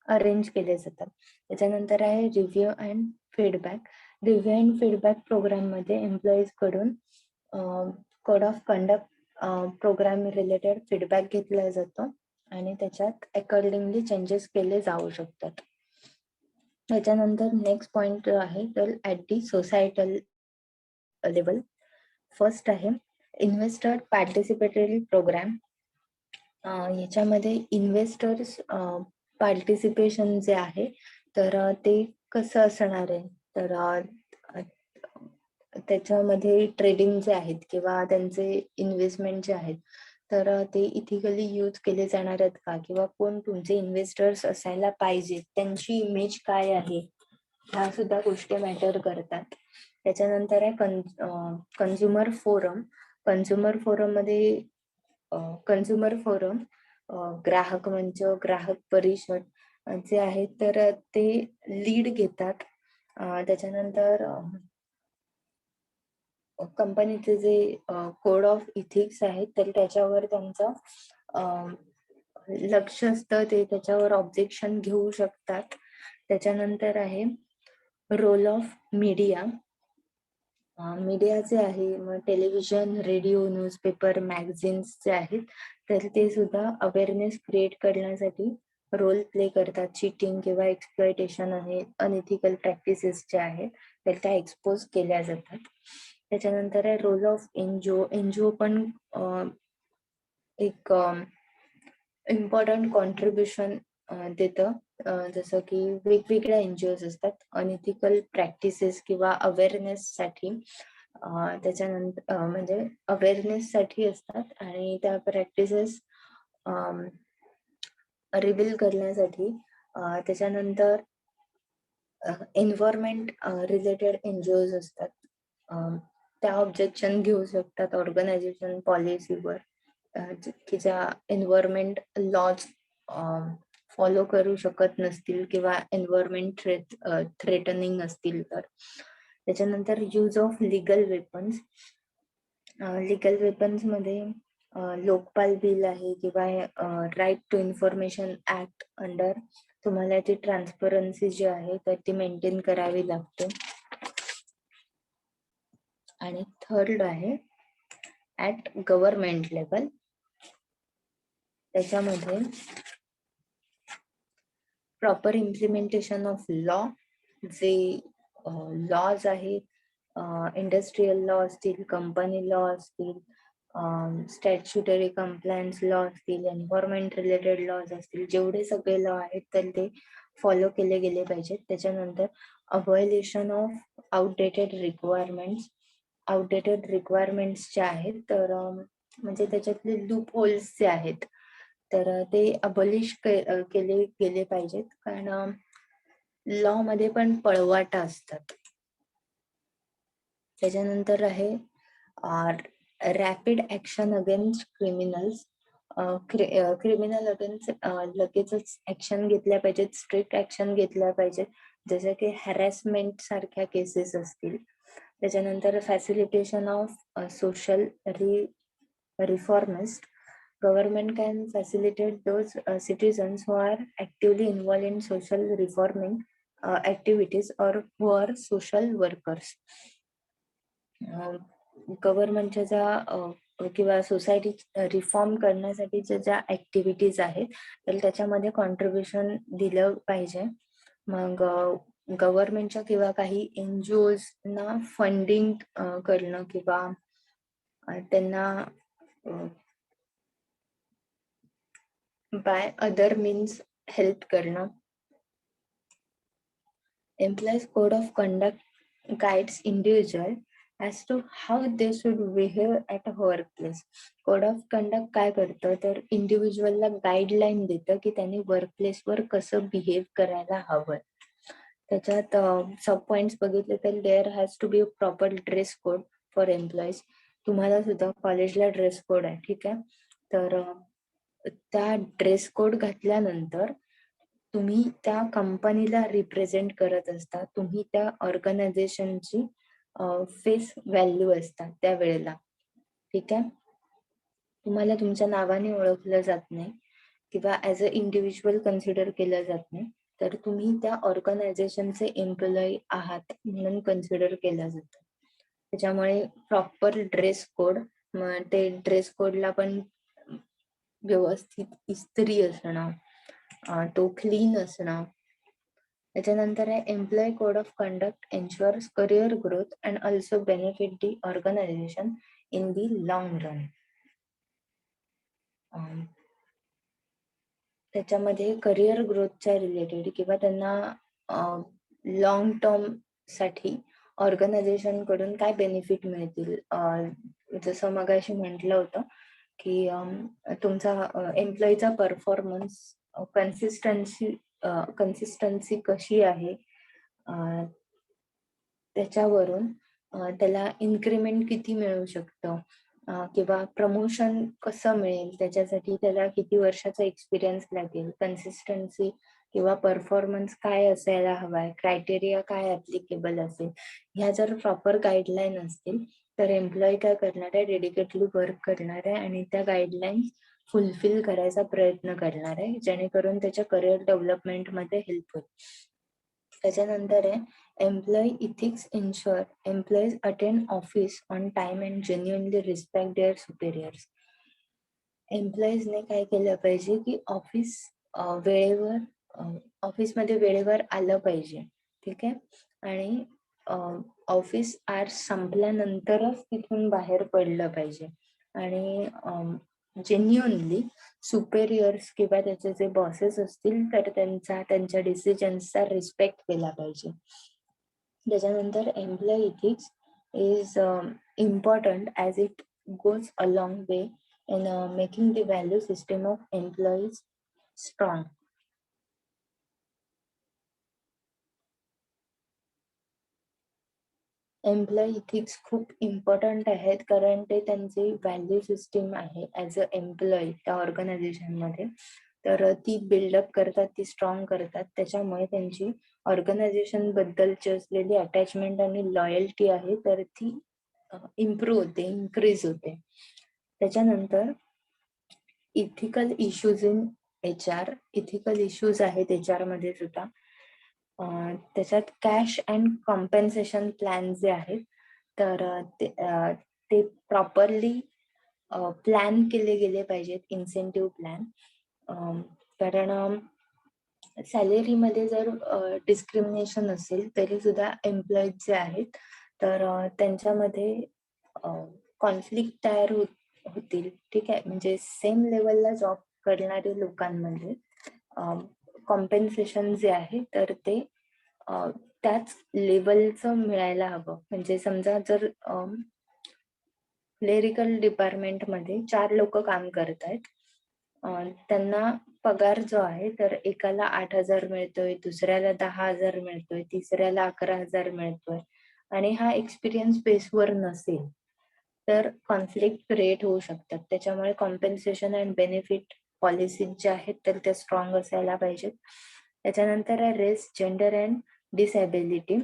अरेंज केले जातात. त्याच्यानंतर आहे review and feedback. Review and feedback programme मध्ये एम्प्लॉईज कडून code of conduct programme related feedback घेतला जातो आणि त्याच्यात अकॉर्डिंगली चेंजेस केले जाऊ शकतात. त्याच्यानंतर नेक्स्ट पॉइंट आहे तर at the societal level. First आहे इन्व्हेस्टर पार्टिसिपेटरी प्रोग्राम. याच्यामध्ये इन्व्हेस्टर्स पार्टिसिपेशन जे आहे तर ते कसं असणार आहे तर त्याच्यामध्ये ट्रेडिंग जे आहेत किंवा त्यांचे इन्व्हेस्टमेंट जे आहेत तर ते इथिकली यूज केले जाणार आहेत का, किंवा कोण तुमचे इन्व्हेस्टर्स असायला पाहिजे, त्यांची इमेज काय आहे, ह्या सुद्धा गोष्टी मॅटर करतात. त्याच्यानंतर आहे कन्झ्युमर फोरम. कन्झ्युमर फोरम मध्ये कन्झ्युमर फोरम, ग्राहक मंच, ग्राहक परिषद जे आहेत तर ते लीड घेतात. त्याच्यानंतर कंपनीचे जे कोड ऑफ इथिक्स आहेत तर त्याच्यावर त्यांचं लक्ष असतं, ते त्याच्यावर ऑब्जेक्शन घेऊ शकतात. त्याच्यानंतर आहे रोल ऑफ मीडिया. मीडिया जे आहे मग टेलिव्हिजन, रेडिओ, न्यूजपेपर, मॅगझिन्स जे आहेत तर ते सुद्धा अवेअरनेस क्रिएट करण्यासाठी रोल प्ले करतात. चीटिंग किंवा एक्सप्लॉयटेशन आहे, अनइथिकल प्रॅक्टिसेस जे आहेत तर त्या एक्सपोज केल्या जातात. त्याच्यानंतर आहे रोल ऑफ एनजीओ. एनजीओ पण एक इम्पॉर्टंट कॉन्ट्रीब्युशन देतं. जसं की वेगवेगळ्या एनजीओज असतात अनइथिकल प्रॅक्टिसेस किंवा अवेअरनेस साठी. त्याच्यानंतर म्हणजे अवेअरनेस साठी असतात आणि त्या प्रॅक्टिसेस रिव्हील करण्यासाठी. त्याच्यानंतर एन्व्हायरमेंट रिलेटेड एनजीओज असतात, त्या ऑब्जेक्शन घेऊ शकतात ऑर्गनायझेशन पॉलिसीवर की ज्या एन्व्हायरमेंट लॉज फॉलो करू शकत नसतील किंवा एन्व्हायरमेंट थ्रेटनिंग असतील तर. त्याच्यानंतर use of legal weapons. Legal weapons मध्ये लोकपाल बिल आहे किंवा right to information act under तुम्हाला ती ट्रान्सपरन्सी जी आहे तर ती मेंटेन करावी लागते. आणि थर्ड आहे ऍट गव्हर्नमेंट लेवल. त्याच्यामध्ये प्रॉपर इम्प्लिमेंटेशन ऑफ लॉ. जे लॉज आहेत, इंडस्ट्रियल लॉ असतील, कंपनी लॉ असतील, स्टॅच्युटरी कंप्लायन्स लॉ असतील, एन्व्हायरमेंट रिलेटेड लॉज असतील, जेवढे सगळे लॉ आहेत तर ते फॉलो केले गेले पाहिजेत. त्याच्यानंतर abolition of outdated requirements. Outdated requirements जे आहेत तर म्हणजे त्याच्यातले लूप होल्स जे आहेत तर ते अबॉलिश केले गेले पाहिजेत, कारण लॉ मध्ये पण पळवाटा असतात. त्याच्यानंतर आहे rapid action against criminals. Criminal against लगेचच ऍक्शन घेतल्या पाहिजेत, स्ट्रिक्ट ऍक्शन घेतल्या पाहिजेत, जसं की हॅरॅसमेंट सारख्या केसेस असतील. त्याच्यानंतर facilitation of social reformist. Government can facilitate those citizens who are actively involved in social reforming activities or who are social workers. गव्हर्नमेंटच्या ज्या किंवा सोसायटी रिफॉर्म करण्यासाठीच्या ज्या ऍक्टिव्हिटीज आहेत तर त्याच्यामध्ये कॉन्ट्रीब्युशन दिलं पाहिजे. मग गव्हर्नमेंटच्या किंवा काही एनजीओज ना फंडिंग करणं किंवा त्यांना बाय अदर मीन्स हेल्प करणं. Employees code of conduct guides individual as to how they should behave at a workplace. Code of conduct काय करतं तर इंडिव्हिज्युअलला गाईडलाईन देतं की त्यांनी वर्कप्लेसवर कसं बिहेव करायला हवं. त्याच्यात सब पॉइंट्स बघितले तर there has to be a proper dress code for employees. तुम्हाला सुद्धा कॉलेजला ड्रेस कोड आहे, ठीक आहे. तर त्या ड्रेस कोड घातल्यानंतर तुम्ही त्या कंपनीला रिप्रेझेंट करत असता. तुम्ही त्या ऑर्गनायझेशनची फेस व्हॅल्यू असता त्यावेळेला, ठीक आहे. तुम्हाला तुमच्या नावाने ओळखलं जात नाही किंवा ॲज अ इंडिव्हिज्युअल कन्सिडर केलं जात नाही. तर तुम्ही त्या ऑर्गनायझेशनचे एम्प्लॉई आहात म्हणून कन्सिडर केलं जातं. त्याच्यामुळे प्रॉपर ड्रेस कोड, मग ते ड्रेस कोडला पण व्यवस्थित इस्त्री असणं, तो क्लीन असणं. त्याच्यानंतर आहे employ code of conduct ensures career growth and also benefit the organization in the long run. त्याच्यामध्ये करिअर ग्रोथच्या रिलेटेड किंवा त्यांना लॉंग टर्म साठी ऑर्गनायझेशन कडून काय बेनिफिट मिळतील. जसं मगाशी म्हटलं होतं की तुमचा एम्प्लॉईचा परफॉर्मन्स, कन्सिस्टन्सी कशी आहे, त्याच्यावरून त्याला इन्क्रिमेंट किती मिळू शकतं, किंवा प्रमोशन कसं मिळेल, त्याच्यासाठी त्याला किती वर्षाचा एक्सपिरियन्स लागेल, कन्सिस्टन्सी किंवा परफॉर्मन्स काय असायला हवाय, क्रायटेरिया काय ऍप्लिकेबल असेल, ह्या जर प्रॉपर गाईडलाईन असतील तर एम्प्लॉई काय करणार आहे, डेडिकेटली वर्क करणार आहे आणि त्या गाईडलाईन्स फुलफिल करायचा प्रयत्न करणार आहे, जेणेकरून त्याच्या करिअर डेव्हलपमेंटमध्ये हेल्प होईल. त्याच्यानंतर आहे employee ethics ensure employees attend office on time and genuinely respect their superiors. एम्प्लॉईजने काय केलं पाहिजे की वेळेवर ऑफिसमध्ये वेळेवर आलं पाहिजे, ठीक आहे. आणि ऑफिस आवर्स संपल्यानंतरच तिथून बाहेर पडलं पाहिजे आणि जेन्युइनली सुपेरियर्स किंवा त्याचे जे बॉसेस असतील तर त्यांच्या डिसिजन्सचा रिस्पेक्ट केला पाहिजे. त्याच्यानंतर employee ethics is important as it goes a long way in making the value system of employees strong. Employee ethics खूप इम्पॉर्टंट आहेत कारण ते त्यांची व्हॅल्यू सिस्टीम आहे ॲज अ एम्प्लॉई त्या ऑर्गनायझेशनमध्ये. तर ती बिल्डअप करतात, ती स्ट्रॉंग करतात. त्याच्यामुळे त्यांची ऑर्गनायझेशन बद्दलची असलेली अटॅचमेंट आणि लॉयल्टी आहे तर ती इम्प्रूव्ह होते, इन्क्रीज होते. त्याच्यानंतर ethical issues in HR. Ethical issues आहेत HR मध्ये सुद्धा. त्याच्यात कॅश अँड कॉम्पेन्सेशन प्लॅन जे आहेत तर ते प्रॉपरली प्लॅन केले गेले पाहिजेत, इन्सेंटिव्ह प्लॅन. कारण सॅलरीमध्ये जर डिस्क्रिमिनेशन असेल तरी सुद्धा एम्प्लॉईज जे आहेत तर त्यांच्यामध्ये कॉन्फ्लिक्ट तयार होतील, ठीक आहे. म्हणजे सेम लेवलला जॉब करणाऱ्या लोकांमध्ये कॉम्पेन्सेशन जे आहे तर ते त्याच लेवलचं मिळायला हवं. म्हणजे समजा जर क्लेरिकल डिपार्टमेंटमध्ये 4 लोक काम करत आहेत, त्यांना पगार जो आहे तर एकाला 8,000 मिळतोय, दुसऱ्याला 10,000 मिळतोय, तिसऱ्याला 11,000 मिळतोय आणि हा एक्सपिरियन्स बेसवर नसेल तर कॉन्फ्लिक्ट क्रिएट होऊ शकतात. त्याच्यामुळे कॉम्पेन्सेशन अँड बेनिफिट पॉलिसीज ज्या आहेत तर त्या स्ट्रॉंग असायला पाहिजेत. त्याच्यानंतर आहे race, gender and disability.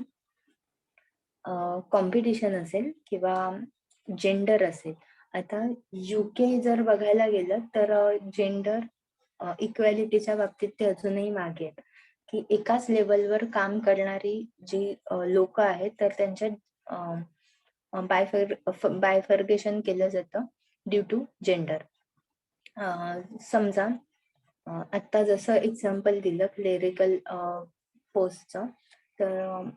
Competition असेल किंवा जेंडर असेल. आता UK जर बघायला गेलं तर जेंडर इक्वॅलिटीच्या बाबतीत ते अजूनही मागे आहेत, की एकाच लेवलवर काम करणारी जी लोक आहेत तर त्यांच्यात बायफर्गेशन केलं जातं ड्यू टू जेंडर. समजा आत्ता जसं एक्झाम्पल दिलं क्लेरिकल पोस्टचं, तर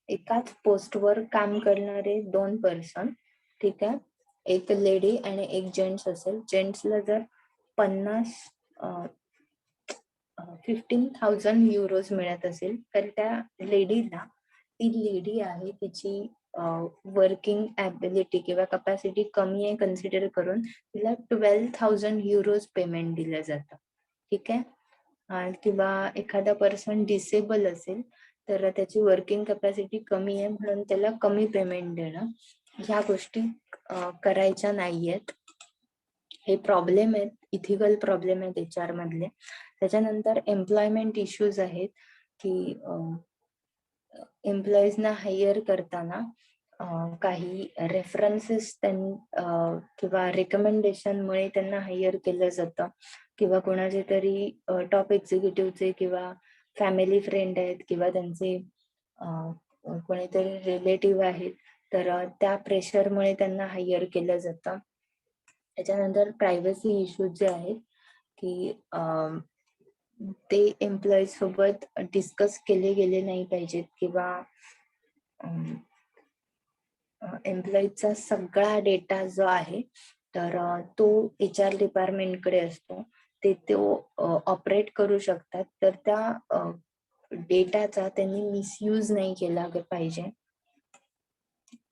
एकाच पोस्टवर काम करणारे 2 पर्सन, ठीक आहे. एक लेडी आणि एक जेंट्स असेल. जेंट्सला जर 15,000 युरोज मिळत असेल तर त्या लेडीला, ती लेडी आहे तिची वर्किंग ॲबिलिटी किंवा कपॅसिटी कमी आहे कन्सिडर करून तिला 12,000 युरोज पेमेंट दिलं जातं. ठीक आहे. किंवा एखादा पर्सन डिसेबल असेल तर त्याची वर्किंग कपॅसिटी कमी आहे म्हणून त्याला कमी पेमेंट देणं, ह्या गोष्टी करायच्या नाहीयेत. हे प्रॉब्लेम आहेत, इथिकल प्रॉब्लेम आहेत HR मधले. त्याच्यानंतर एम्प्लॉयमेंट इश्यूज आहेत की एम्प्लॉईजना हायर करताना काही रेफरन्सेस किंवा रेकमेंडेशनमुळे त्यांना हायर केलं जातं किंवा कोणाचे तरी टॉप एक्झिक्युटिव्हचे किंवा फॅमिली फ्रेंड आहेत किंवा त्यांचे कोणीतरी रिलेटिव्ह आहेत, तर त्या प्रेशरमुळे त्यांना हायर केलं जातं. त्याच्यानंतर प्रायव्हसी इश्यूज जे आहेत की ते एम्प्लॉईज सोबत डिस्कस केले गेले नाही पाहिजेत किंवा एम्प्लॉईजचा सगळा डेटा जो आहे तर तो HR डिपार्टमेंटकडे असतो. ते ऑपरेट करू शकतात, तर त्या डेटाचा त्यांनी मिसयूज नाही केला पाहिजे.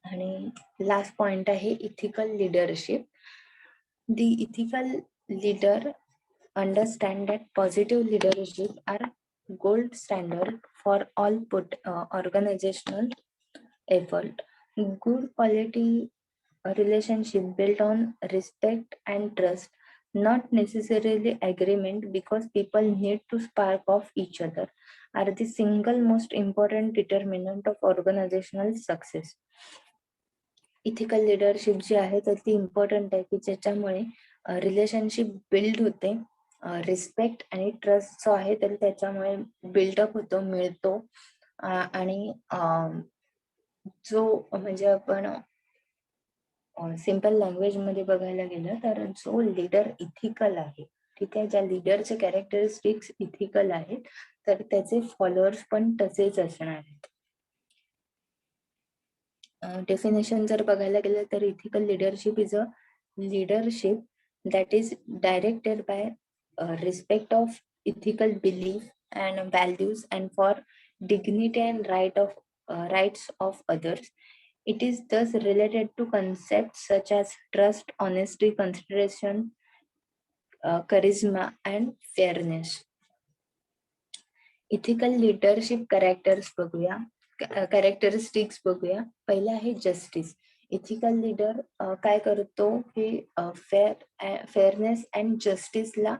आणि लास्ट पॉइंट आहे ethical leadership. The ethical leader understand that positive leadership are gold standard for all organizational effort. Good quality relationship built on respect and trust, not necessarily agreement, because people need to spark off each other, are the single most important determinant of organizational success. Ethical leadership जी आहे तर ती important आहे की ज्याच्यामुळे relationship build होते, respect आणि trust जो आहे तर त्याच्यामुळे बिल्डअप होतो, मिळतो. आणि जो म्हणजे आपण सिंपल लँग्वेज मध्ये बघायला गेलं तर जो लीडर इथिकल आहे, ठीक आहे, ज्या लीडरचे कॅरेक्टरिस्टिक्स इथिकल आहेत तर त्याचे फॉलोअर्स पण तसेच असणार आहेत. डेफिनेशन जर बघायला गेलं तर ethical leadership is a leadership that is directed by respect of ethical belief and values and for dignity and rights of others. It is thus related to concepts such as trust, honesty, consideration, charisma and fairness. Ethical leadership characteristics बघूया. पहिला आहे justice. Ethical leader काय करतो की fairness and जस्टिसला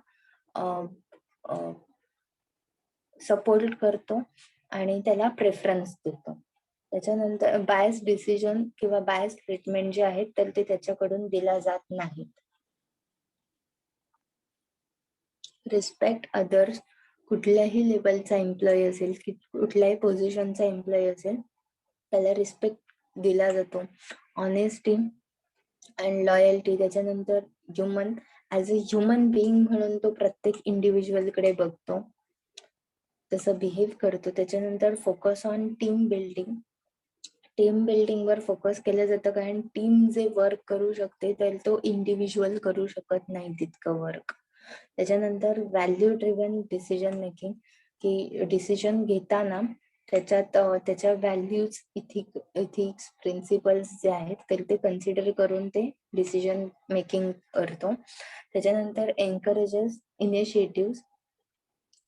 support करतो आणि त्याला preference देतो. त्याच्यानंतर बायस डिसिजन किंवा बायस ट्रीटमेंट जे आहेत तर ते त्याच्याकडून दिला जात नाही. Respect others. कुठल्याही लेवलचा एम्प्लॉई असेल की कुठल्याही पोझिशनचा एम्प्लॉई असेल त्याला रिस्पेक्ट दिला जातो. Honesty and loyalty. त्याच्यानंतर human as a human being म्हणून तो प्रत्येक इंडिव्हिज्युअल कडे बघतो, तसं बिहेव करतो. त्याच्यानंतर focus on team building. Team building वर फोकस केलं जातं कारण टीम जे वर्क करू शकते तर तो इंडिव्हिज्युअल करू शकत नाही तितकं वर्क. त्याच्यानंतर व्हॅल्यू ड्रिव्हन डिसिजन मेकिंग, की डिसिजन घेताना त्याच्यात त्याच्या व्हॅल्यूज, इथिक्स, प्रिन्सिपल्स जे आहेत तर ते कन्सिडर करून ते डिसिजन मेकिंग करतो. त्याच्यानंतर एन्करेजेस इनिशिएटिव्ह.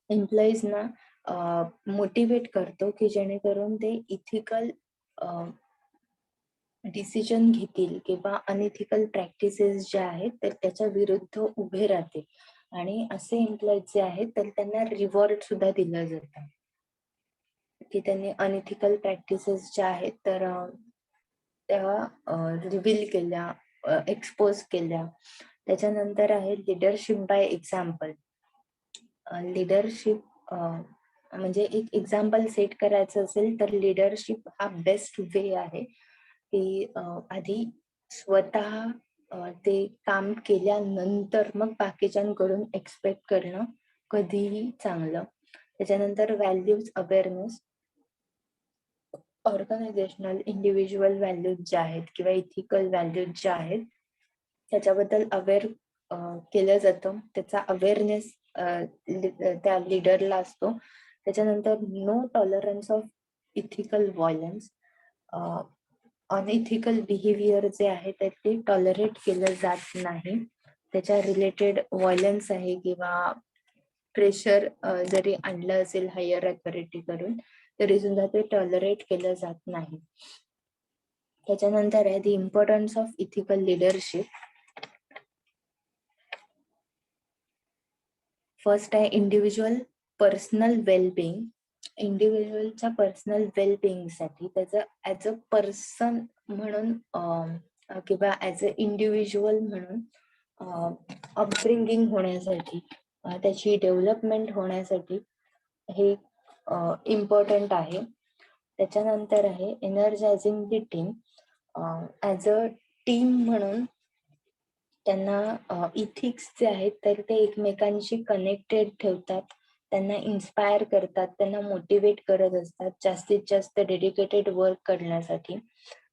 एम्प्लॉईजना मोटिवेट करतो की जेणेकरून ते इथिकल डिसिजन घेतील किंवा अनइथिकल प्रॅक्टिसेस ज्या आहेत तर त्याच्या विरुद्ध उभे राहतील. आणि असे एम्प्लॉईज जे आहेत तर त्यांना रिवॉर्ड सुद्धा दिलं जातं की त्यांनी अनइथिकल प्रॅक्टिसेस ज्या आहेत तर त्या रिव्हील केल्या, एक्सपोज केल्या. त्याच्यानंतर आहे लिडरशिप बाय एक्झाम्पल. लिडरशिप म्हणजे एक एक्झाम्पल सेट करायचं असेल तर लिडरशिप हा बेस्ट वे आहे की आधी स्वतः ते काम केल्यानंतर मग बाकीच्यांकडून एक्सपेक्ट करणं कधीही चांगलं. त्याच्यानंतर values awareness. Organisational individual values ज्या आहेत किंवा इथिकल व्हॅल्यूज ज्या आहेत त्याच्याबद्दल अवेअर केलं जातं, त्याचा अवेअरनेस त्या लीडरला असतो. त्याच्यानंतर no tolerance of ethical violence. Unethical behaviour जे आहे तर ते टॉलरेट केलं जात नाही. त्याच्या रिलेटेड व्हायलन्स आहे किंवा प्रेशर जरी आणलं असेल हायर अथॉरिटी कडून तरी सुद्धा ते टॉलरेट केलं जात नाही. त्याच्यानंतर आहे the importance of ethical leadership. First आहे इंडिव्हिज्युअल पर्सनल वेलबिंग. इंडिव्हिज्युअलच्या पर्सनल वेलबिंग साठी त्याचं ऍज अ पर्सन म्हणून किंवा ऍज अ इंडिव्हिज्युअल म्हणून अपब्रिंगिंग होण्यासाठी त्याची डेव्हलपमेंट होण्यासाठी हे इम्पॉर्टंट आहे. त्याच्यानंतर आहे energizing the team. As a team म्हणून त्यांना इथिक्स जे आहेत तर ते एकमेकांशी कनेक्टेड ठेवतात, त्यांना इन्स्पायर करतात, त्यांना मोटिवेट करत असतात जास्तीत जास्त डेडिकेटेड वर्क करण्यासाठी.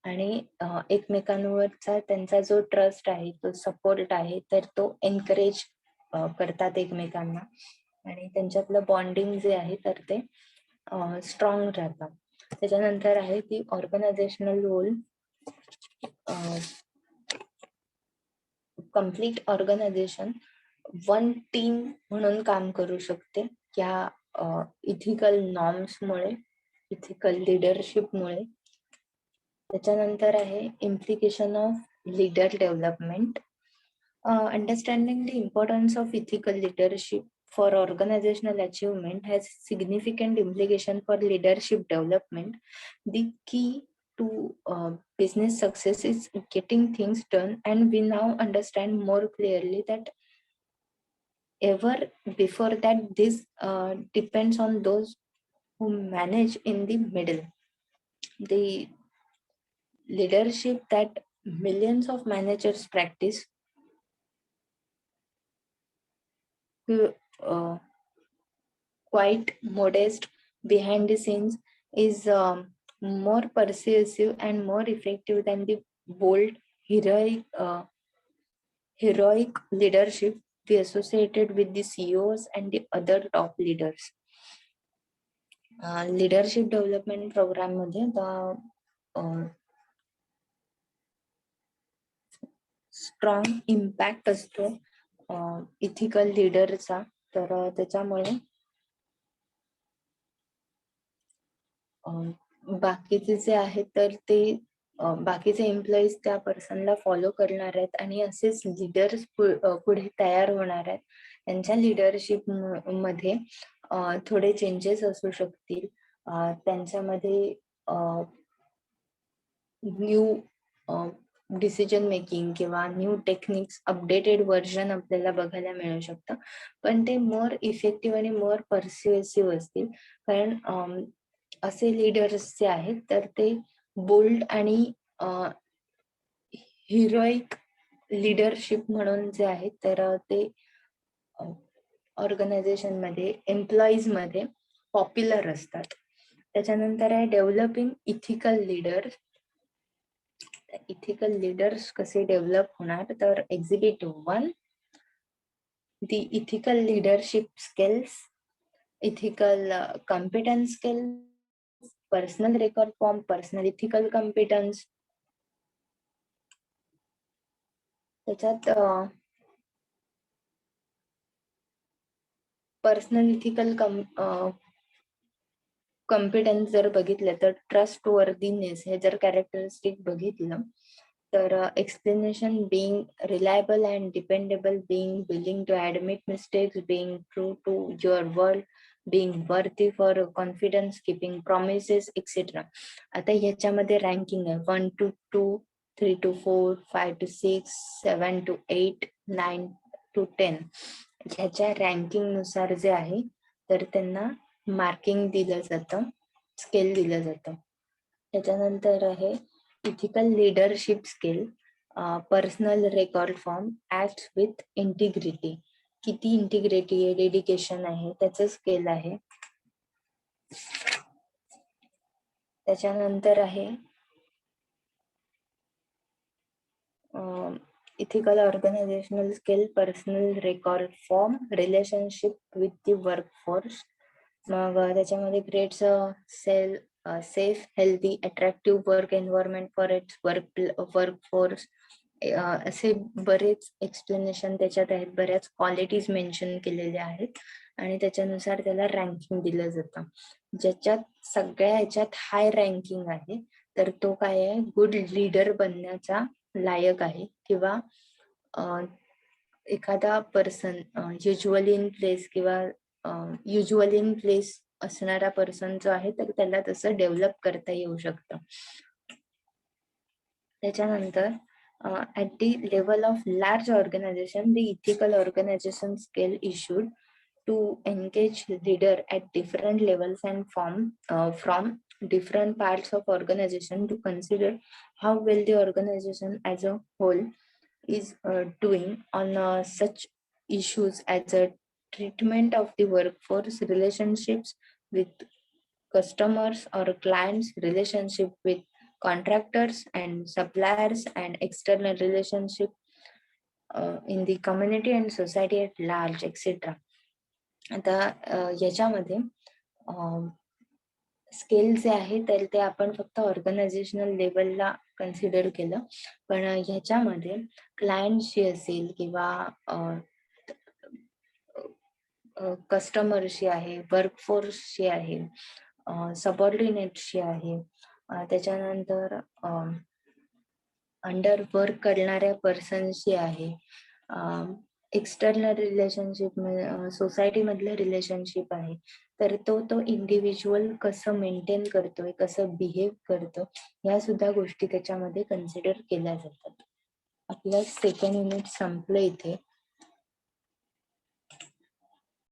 आणि एकमेकांवरचा त्यांचा जो ट्रस्ट आहे, तो सपोर्ट आहे, तर तो एनकरेज करतात एकमेकांना आणि त्यांच्यातलं बॉन्डिंग जे आहे तर ते स्ट्रॉंग राहतात. त्याच्यानंतर आहे key organisational role. Complete organisation one team म्हणून काम करू शकते या इथिकल नॉर्म्समुळे, इथिकल लिडरशिपमुळे. त्याच्यानंतर आहे implication of leader development. Understanding the importance of ethical leadership for organizational achievement has significant implication for leadership development. The key to business success is getting things done, and we now understand more clearly that ever before that this depends on those who manage in the middle. The leadership that millions of managers practice quite modest behind the scenes is more persuasive and more effective than the bold heroic leadership we associated with the CEOs and the other top leaders. Leadership development program मध्ये strong impact असतो ethical लीडरचा. तर त्याच्यामुळे बाकीचे जे आहेत तर ते बाकीचे एम्प्लॉईज त्या पर्सनला फॉलो करणार आहेत आणि असेच लीडर्स पुढे तयार होणार आहेत. त्यांच्या लिडरशिप मध्ये थोडे चेंजेस असू शकतील. त्यांच्यामध्ये न्यू डिसिजन मेकिंग किंवा न्यू टेक्निक्स अपडेटेड व्हर्जन आपल्याला बघायला मिळू शकतं, पण ते मोर इफेक्टिव्ह आणि मोर पर्स्युएसिव्ह असतील. कारण असे लीडर्स जे आहेत तर ते बोल्ड आणि हिरोईक लीडरशिप म्हणून जे आहेत तर ते ऑर्गनायझेशन मध्ये एम्प्लॉईज मध्ये पॉप्युलर असतात. त्याच्यानंतर आहे developing ethical leaders. Ethical leaders कसे डेव्हलप होणार तर exhibit 1 the ethical leadership skills, ethical competence skills, personal record form, personal ethical competence. त्याच्यात पर्सनल इथिकल कॉम्पिटन्स जर बघितलं तर ट्रस्ट वर्दीनेस हे जर कॅरेक्टरिस्टिक बघितलं तर explanation, being reliable and dependable, being willing to admit mistakes, being true to your word, being worthy for confidence, keeping promises, etc. आता ह्याच्यामध्ये रँकिंग आहे 1 to 2, 3 to 4, 5 to 6, 7 to 8, 9 to 10. ह्याच्या ranking नुसार जे आहे तर त्यांना मार्किंग दिलं जातं, स्केल दिलं जातं. त्याच्यानंतर आहे ethical leadership skill. Personal record form, act with integrity. किती इंटिग्रिटी आहे, डेडिकेशन आहे, त्याचं स्केल आहे. त्याच्यानंतर आहे ethical organisational skill, personal record form, relationship with the workforce. मग त्याच्यामध्ये creates safe, healthy, attractive work environment for its workforce. असे बरेच एक्सप्लेनेशन त्याच्यात आहेत, बऱ्याच क्वालिटीज मेन्शन केलेल्या आहेत आणि त्याच्यानुसार त्याला रँकिंग दिलं जातं. ज्याच्यात सगळ्या ह्याच्यात हाय रँकिंग आहे तर तो काय आहे, गुड लीडर बनण्याचा लायक आहे किंवा एखादा पर्सन युज्युअली इन प्लेस किंवा युज्युअली इन प्लेस असणारा पर्सन जो आहे तर त्याला तसं डेव्हलप करता येऊ शकतं. त्याच्यानंतर at the level of large organization, the ethical organization scale issued to engage leader at different levels and from different parts of organization to consider how well the organization as a whole is doing on such issues as a treatment of the workforce, relationships with customers or clients, relationship with contractors and suppliers, and external relationship in the community and society at large, etc. आता याच्यामध्ये scale जे आहे तर ते आपण फक्त organisational लेवलला consider केलं, पण ह्याच्यामध्ये क्लायंटशी असेल किंवा कस्टमरशी आहे, वर्कफोर्सशी आहे, सबऑर्डिनेटशी आहे, त्याच्यानंतर अंडर वर्क करणाऱ्या पर्सनशी आहे, एक्सटर्नल रिलेशनशिप सोसायटी मधलं रिलेशनशिप आहे. तर तो इंडिव्हिज्युअल कसं मेंटेन करतोय, कसं बिहेव करतो, ह्या सुद्धा गोष्टी त्याच्यामध्ये कन्सिडर केल्या जातात. आपलं सेकंड युनिट संपलं इथे.